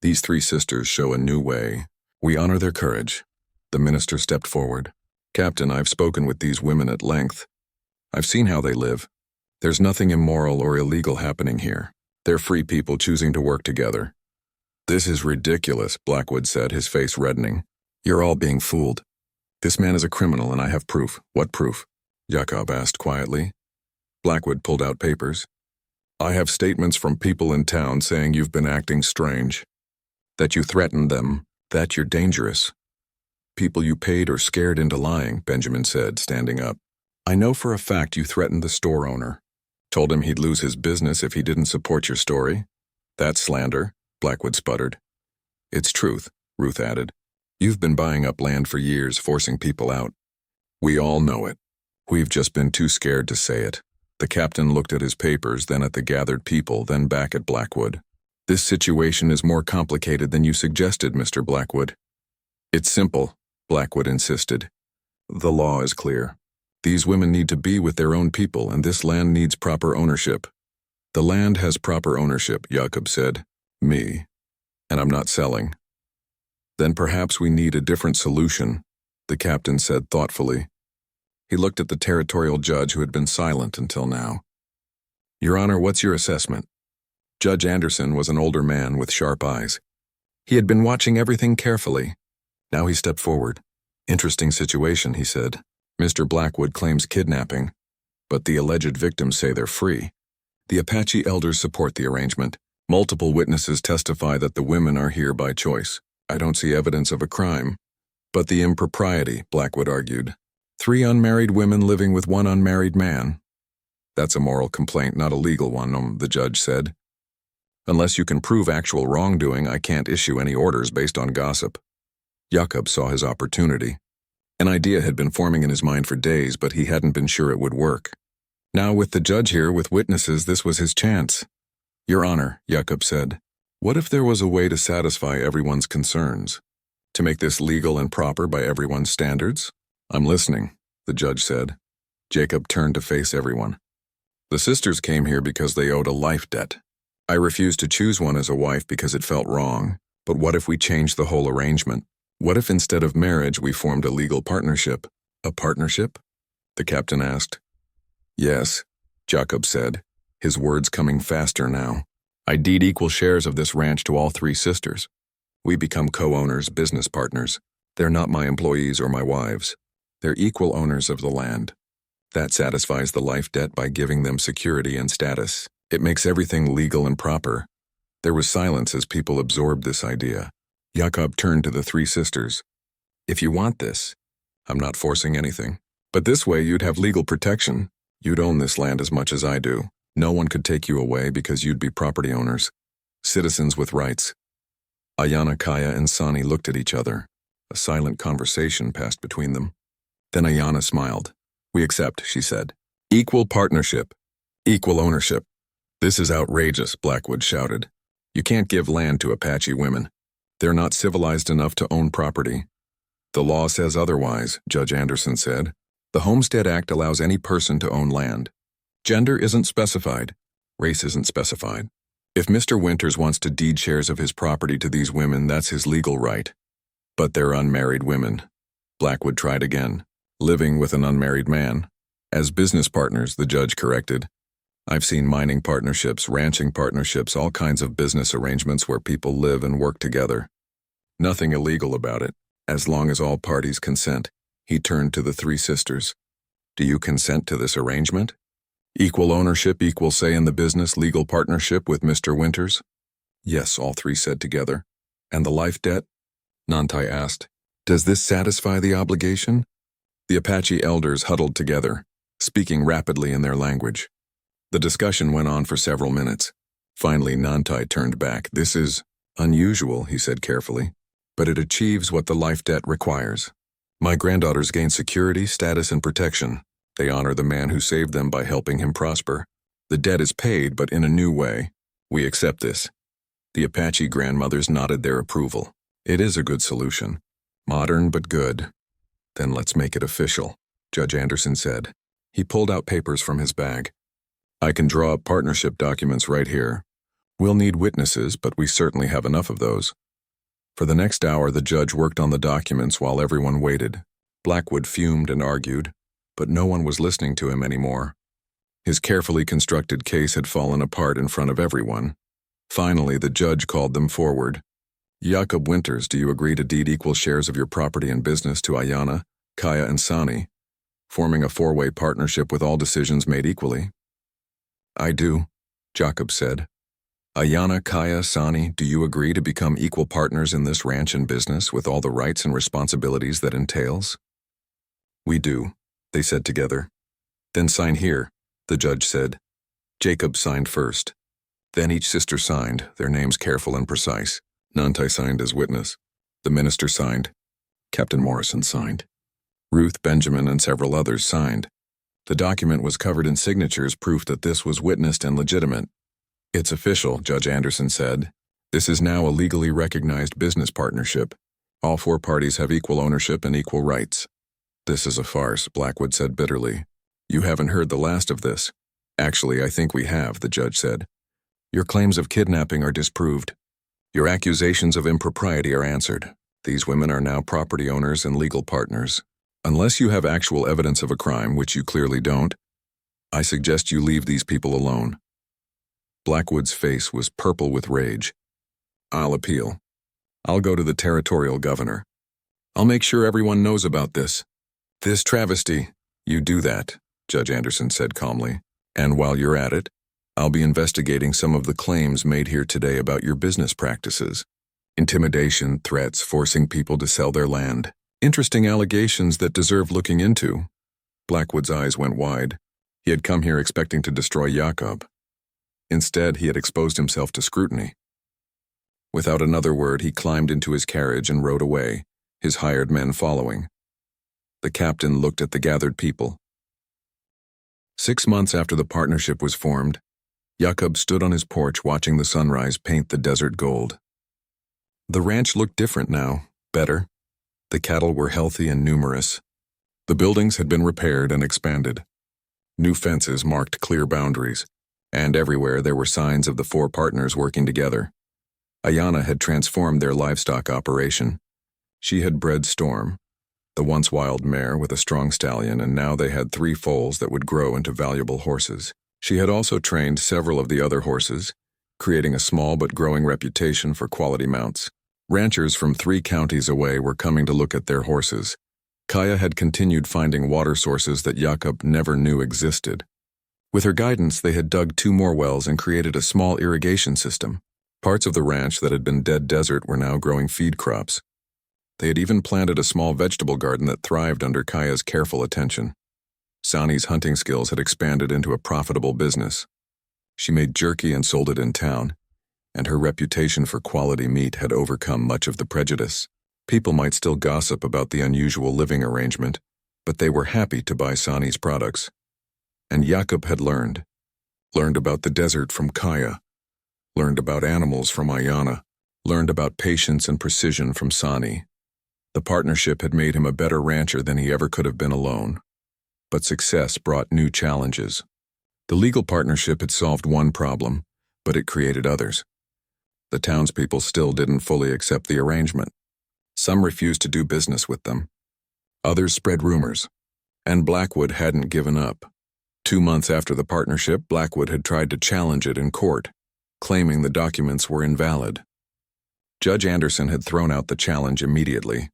These 3 sisters show a new way. We honor their courage." The minister stepped forward. "Captain, I've spoken with these women at length. I've seen how they live. There's nothing immoral or illegal happening here. They're free people choosing to work together." "This is ridiculous," Blackwood said, his face reddening. "You're all being fooled. This man is a criminal, and I have proof." "What proof?" Jacob asked quietly. Blackwood pulled out papers. "I have statements from people in town saying you've been acting strange, that you threatened them, that you're dangerous. People you paid or scared into lying," Benjamin said, standing up. "I know for a fact you threatened the store owner. Told him he'd lose his business if he didn't support your story." "That's slander," Blackwood sputtered. "It's truth," Ruth added. "You've been buying up land for years, forcing people out. We all know it. We've just been too scared to say it." The captain looked at his papers, then at the gathered people, then back at Blackwood. "This situation is more complicated than you suggested, Mr. Blackwood." "It's simple," Blackwood insisted. "The law is clear. These women need to be with their own people, and this land needs proper ownership." "The land has proper ownership," Jacob said. "Me. And I'm not selling." "Then perhaps we need a different solution," the captain said thoughtfully. He looked at the territorial judge who had been silent until now. "Your Honor, what's your assessment?" Judge Anderson was an older man with sharp eyes. He had been watching everything carefully. Now he stepped forward. "Interesting situation," he said. "Mr. Blackwood claims kidnapping, but the alleged victims say they're free. The Apache elders support the arrangement. Multiple witnesses testify that the women are here by choice. I don't see evidence of a crime. But the impropriety, Blackwood argued. 3 unmarried women living with 1 unmarried man. That's a moral complaint, not a legal one, the judge said. Unless you can prove actual wrongdoing, I can't issue any orders based on gossip. Jakob saw his opportunity. An idea had been forming in his mind for days, but he hadn't been sure it would work. Now, with the judge here with witnesses, this was his chance. Your Honor, Jakob said, what if there was a way to satisfy everyone's concerns? To make this legal and proper by everyone's standards? I'm listening, the judge said. Jacob turned to face everyone. The sisters came here because they owed a life debt. I refused to choose one as a wife because it felt wrong. But what if we changed the whole arrangement? What if instead of marriage we formed a legal partnership? A partnership? The captain asked. Yes, Jacob said, his words coming faster now. I deed equal shares of this ranch to all 3 sisters. We become co-owners, business partners. They're not my employees or my wives. They're equal owners of the land. That satisfies the life debt by giving them security and status. It makes everything legal and proper. There was silence as people absorbed this idea. Jakob turned to the 3 sisters. If you want this, I'm not forcing anything. But this way you'd have legal protection. You'd own this land as much as I do. No one could take you away because you'd be property owners. Citizens with rights. Ayana, Kaya, and Sani looked at each other. A silent conversation passed between them. Then Ayana smiled. We accept, she said. Equal partnership. Equal ownership. This is outrageous, Blackwood shouted. You can't give land to Apache women. They're not civilized enough to own property. The law says otherwise, Judge Anderson said. The Homestead Act allows any person to own land. Gender isn't specified. Race isn't specified. If Mr. Winters wants to deed shares of his property to these women, that's his legal right. But they're unmarried women. Blackwood tried again. Living with an unmarried man. As business partners, the judge corrected. I've seen mining partnerships, ranching partnerships, all kinds of business arrangements where people live and work together. Nothing illegal about it, as long as all parties consent. He turned to the 3 sisters. Do you consent to this arrangement? Equal ownership, equal say in the business, legal partnership with Mr. Winters? Yes, all 3 said together. And the life debt? Nantai asked. Does this satisfy the obligation? The Apache elders huddled together, speaking rapidly in their language. The discussion went on for several minutes. Finally, Nantai turned back. This is unusual, he said carefully, but it achieves what the life debt requires. My granddaughters gain security, status, and protection. They honor the man who saved them by helping him prosper. The debt is paid, but in a new way. We accept this. The Apache grandmothers nodded their approval. It is a good solution. Modern, but good. Then let's make it official, Judge Anderson said. He pulled out papers from his bag. I can draw up partnership documents right here. We'll need witnesses, but we certainly have enough of those. For the next hour, the judge worked on the documents while everyone waited. Blackwood fumed and argued, but no one was listening to him anymore. His carefully constructed case had fallen apart in front of everyone. Finally, the judge called them forward. Jakob Winters, do you agree to deed equal shares of your property and business to Ayana, Kaya, and Sani, forming a 4-way partnership with all decisions made equally? I do, Jakob said. Ayana, Kaya, Sani, do you agree to become equal partners in this ranch and business with all the rights and responsibilities that entails? We do, they said together. Then sign here, the judge said. Jacob signed first. Then each sister signed, their names careful and precise. Nantai signed as witness. The minister signed. Captain Morrison signed. Ruth, Benjamin, and several others signed. The document was covered in signatures, proof that this was witnessed and legitimate. It's official, Judge Anderson said. This is now a legally recognized business partnership. All 4 parties have equal ownership and equal rights. This is a farce, Blackwood said bitterly. You haven't heard the last of this. Actually, I think we have, the judge said. Your claims of kidnapping are disproved. Your accusations of impropriety are answered. These women are now property owners and legal partners. Unless you have actual evidence of a crime, which you clearly don't, I suggest you leave these people alone. Blackwood's face was purple with rage. I'll appeal. I'll go to the territorial governor. I'll make sure everyone knows about this. This travesty. You do that, Judge Anderson said calmly. And while you're at it, I'll be investigating some of the claims made here today about your business practices. Intimidation, threats, forcing people to sell their land. Interesting allegations that deserve looking into. Blackwood's eyes went wide. He had come here expecting to destroy Jakob. Instead, he had exposed himself to scrutiny. Without another word, he climbed into his carriage and rode away, his hired men following. The captain looked at the gathered people. 6 months after the partnership was formed, Jakob stood on his porch watching the sunrise paint the desert gold. The ranch looked different now, better. The cattle were healthy and numerous. The buildings had been repaired and expanded. New fences marked clear boundaries, and everywhere there were signs of the 4 partners working together. Ayana had transformed their livestock operation. She had bred Storm, the once wild mare with a strong stallion, and now they had 3 foals that would grow into valuable horses. She had also trained several of the other horses, creating a small but growing reputation for quality mounts. Ranchers from 3 counties away were coming to look at their horses. Kaya had continued finding water sources that Jakob never knew existed. With her guidance, they had dug 2 more wells and created a small irrigation system. Parts of the ranch that had been dead desert were now growing feed crops. They had even planted a small vegetable garden that thrived under Kaya's careful attention. Sani's hunting skills had expanded into a profitable business. She made jerky and sold it in town, and her reputation for quality meat had overcome much of the prejudice. People might still gossip about the unusual living arrangement, but they were happy to buy Sani's products. And Jakob had learned about the desert from Kaya, learned about animals from Ayana, learned about patience and precision from Sani. The partnership had made him a better rancher than he ever could have been alone. But success brought new challenges. The legal partnership had solved one problem, but it created others. The townspeople still didn't fully accept the arrangement. Some refused to do business with them. Others spread rumors. And Blackwood hadn't given up. 2 months after the partnership, Blackwood had tried to challenge it in court, claiming the documents were invalid. Judge Anderson had thrown out the challenge immediately,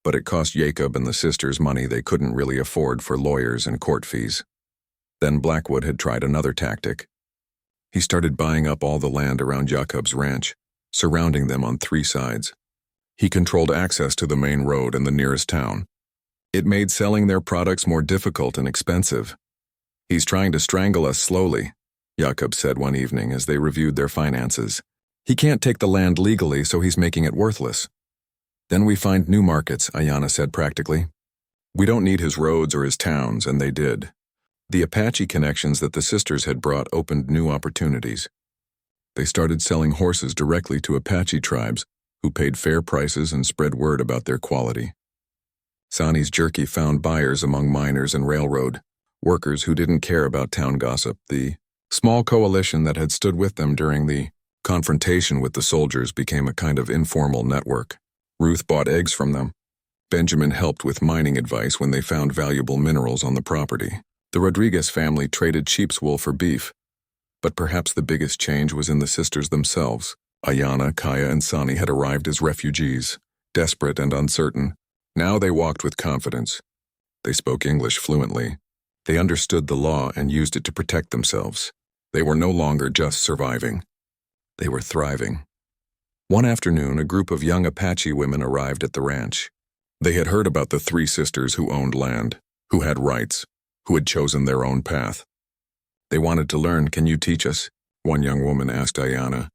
but it cost Jacob and the sisters money they couldn't really afford for lawyers and court fees. Then Blackwood had tried another tactic. He started buying up all the land around Jacob's ranch, surrounding them on 3 sides. He controlled access to the main road and the nearest town. It made selling their products more difficult and expensive. "He's trying to strangle us slowly," Jakob said one evening as they reviewed their finances. "He can't take the land legally, so he's making it worthless." "Then we find new markets," Ayana said practically. "We don't need his roads or his towns," and they did. The Apache connections that the sisters had brought opened new opportunities. They started selling horses directly to Apache tribes, who paid fair prices and spread word about their quality. Sani's jerky found buyers among miners and railroad workers who didn't care about town gossip. The small coalition that had stood with them during the confrontation with the soldiers became a kind of informal network. Ruth bought eggs from them. Benjamin helped with mining advice when they found valuable minerals on the property. The Rodriguez family traded sheep's wool for beef. But perhaps the biggest change was in the sisters themselves. Ayana, Kaya, and Sani had arrived as refugees, desperate and uncertain. Now they walked with confidence. They spoke English fluently. They understood the law and used it to protect themselves. They were no longer just surviving. They were thriving. One afternoon, a group of young Apache women arrived at the ranch. They had heard about the 3 sisters who owned land, who had rights, who had chosen their own path. They wanted to learn. "Can you teach us?" one young woman asked Ayana.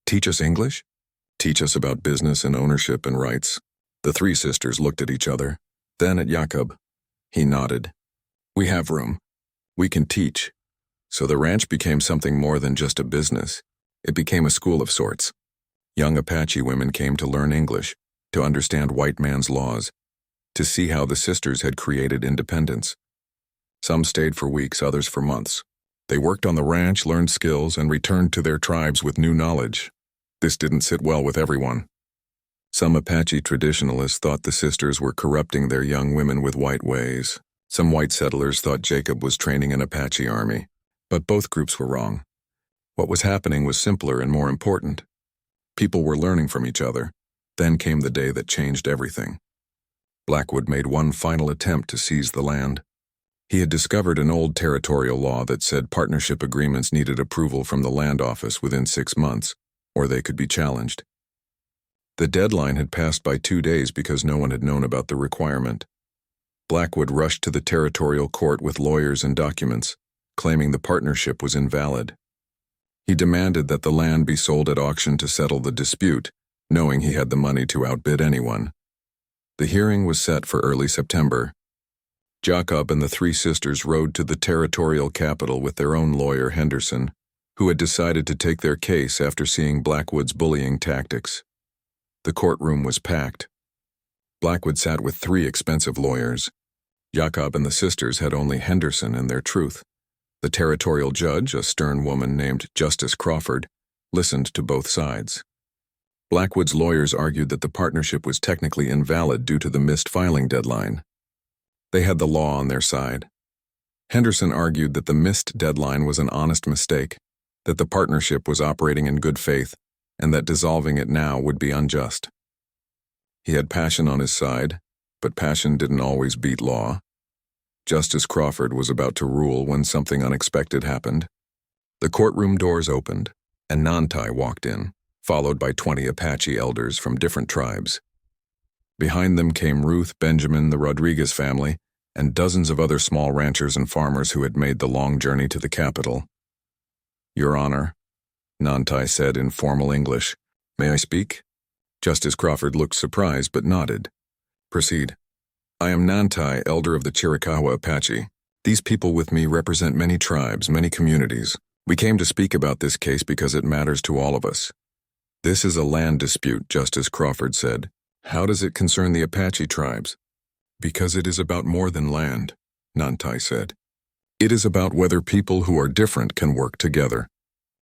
"Teach us English? Teach us about business and ownership and rights." The 3 sisters looked at each other, then at Jakob. He nodded. "We have room. We can teach." So the ranch became something more than just a business. It became a school of sorts. Young Apache women came to learn English, to understand white man's laws, to see how the sisters had created independence. Some stayed for weeks, others for months. They worked on the ranch, learned skills, and returned to their tribes with new knowledge. This didn't sit well with everyone. Some Apache traditionalists thought the sisters were corrupting their young women with white ways. Some white settlers thought Jacob was training an Apache army. But both groups were wrong. What was happening was simpler and more important. People were learning from each other. Then came the day that changed everything. Blackwood made one final attempt to seize the land. He had discovered an old territorial law that said partnership agreements needed approval from the land office within 6 months, or they could be challenged. The deadline had passed by 2 days because no one had known about the requirement. Blackwood rushed to the territorial court with lawyers and documents, claiming the partnership was invalid. He demanded that the land be sold at auction to settle the dispute, knowing he had the money to outbid anyone. The hearing was set for early September. Jacob and the three sisters rode to the territorial capital with their own lawyer, Henderson, who had decided to take their case after seeing Blackwood's bullying tactics. The courtroom was packed. Blackwood sat with 3 expensive lawyers. Jacob and the sisters had only Henderson and their truth. The territorial judge, a stern woman named Justice Crawford, listened to both sides. Blackwood's lawyers argued that the partnership was technically invalid due to the missed filing deadline. They had the law on their side. Henderson argued that the missed deadline was an honest mistake, that the partnership was operating in good faith, and that dissolving it now would be unjust. He had passion on his side, but passion didn't always beat law. Justice Crawford was about to rule when something unexpected happened. The courtroom doors opened, and Nantai walked in, followed by 20 Apache elders from different tribes. Behind them came Ruth, Benjamin, the Rodriguez family, and dozens of other small ranchers and farmers who had made the long journey to the capital. "Your Honor," Nantai said in formal English. "May I speak?" Justice Crawford looked surprised but nodded. "Proceed." "I am Nantai, elder of the Chiricahua Apache. These people with me represent many tribes, many communities. We came to speak about this case because it matters to all of us." "This is a land dispute," Justice Crawford said. "How does it concern the Apache tribes?" "Because it is about more than land," Nantai said. "It is about whether people who are different can work together,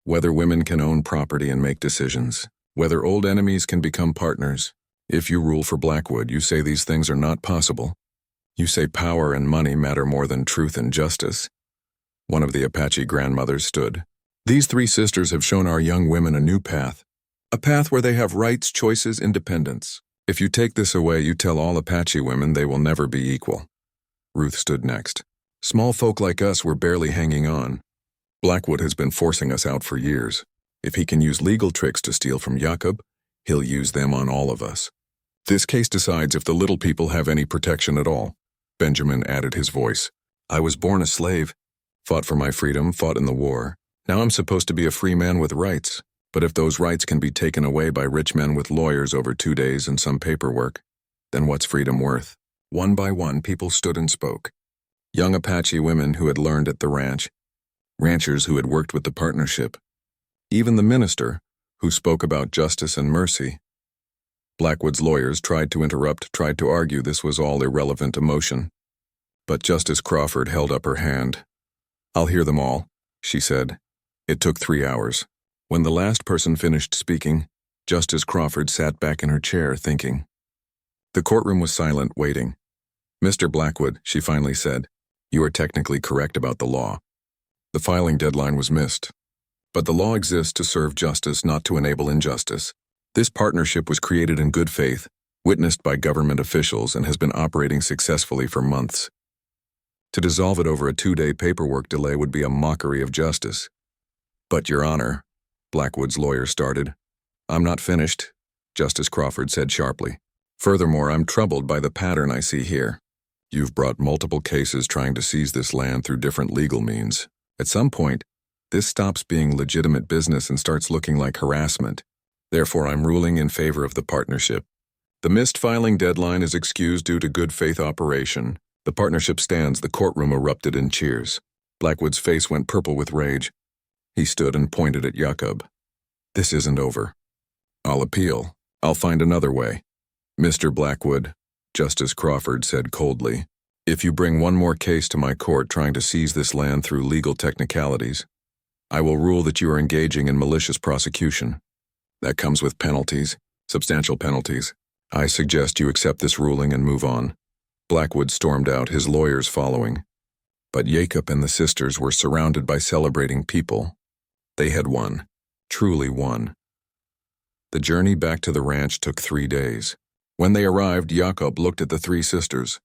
whether women can own property and make decisions, whether old enemies can become partners. If you rule for Blackwood, you say these things are not possible. You say power and money matter more than truth and justice." One of the Apache grandmothers stood. "These 3 sisters have shown our young women a new path, a path where they have rights, choices, independence. If you take this away, you tell all Apache women they will never be equal." Ruth stood next. "Small folk like us were barely hanging on. Blackwood has been forcing us out for years. If he can use legal tricks to steal from Jacob, he'll use them on all of us. This case decides if the little people have any protection at all." Benjamin added his voice. "I was born a slave, fought for my freedom, fought in the war. Now I'm supposed to be a free man with rights. But if those rights can be taken away by rich men with lawyers over 2 days and some paperwork, then what's freedom worth?" One by one, people stood and spoke. Young Apache women who had learned at the ranch, ranchers who had worked with the partnership, even the minister, who spoke about justice and mercy. Blackwood's lawyers tried to interrupt, tried to argue this was all irrelevant emotion. But Justice Crawford held up her hand. "I'll hear them all," she said. It took 3 hours. When the last person finished speaking, Justice Crawford sat back in her chair, thinking. The courtroom was silent, waiting. "Mr. Blackwood," she finally said, "you are technically correct about the law. The filing deadline was missed. But the law exists to serve justice, not to enable injustice. This partnership was created in good faith, witnessed by government officials, and has been operating successfully for months. To dissolve it over a 2-day paperwork delay would be a mockery of justice." "But, Your Honor," Blackwood's lawyer started. "I'm not finished," Justice Crawford said sharply. "Furthermore, I'm troubled by the pattern I see here. You've brought multiple cases trying to seize this land through different legal means. At some point, this stops being legitimate business and starts looking like harassment. Therefore, I'm ruling in favor of the partnership. The missed filing deadline is excused due to good faith operation. The partnership stands." The courtroom erupted in cheers. Blackwood's face went purple with rage. He stood and pointed at Jacob. "This isn't over. I'll appeal. I'll find another way." "Mr. Blackwood," Justice Crawford said coldly, "if you bring one more case to my court trying to seize this land through legal technicalities, I will rule that you are engaging in malicious prosecution. That comes with penalties, substantial penalties. I suggest you accept this ruling and move on." Blackwood stormed out, his lawyers following. But Jacob and the sisters were surrounded by celebrating people. They had won, truly won. The journey back to the ranch took 3 days. When they arrived, Jacob looked at the 3 sisters.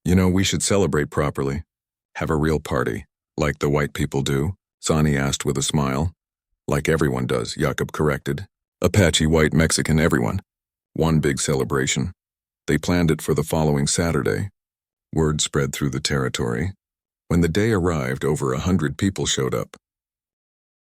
"You know, we should celebrate properly. Have a real party, like the white people do? Sonny asked with a smile. Like everyone does, Jacob corrected. Apache, white, Mexican, everyone. One big celebration. They planned it for the following Saturday. Word spread through the territory. When the day arrived, over 100 people showed up.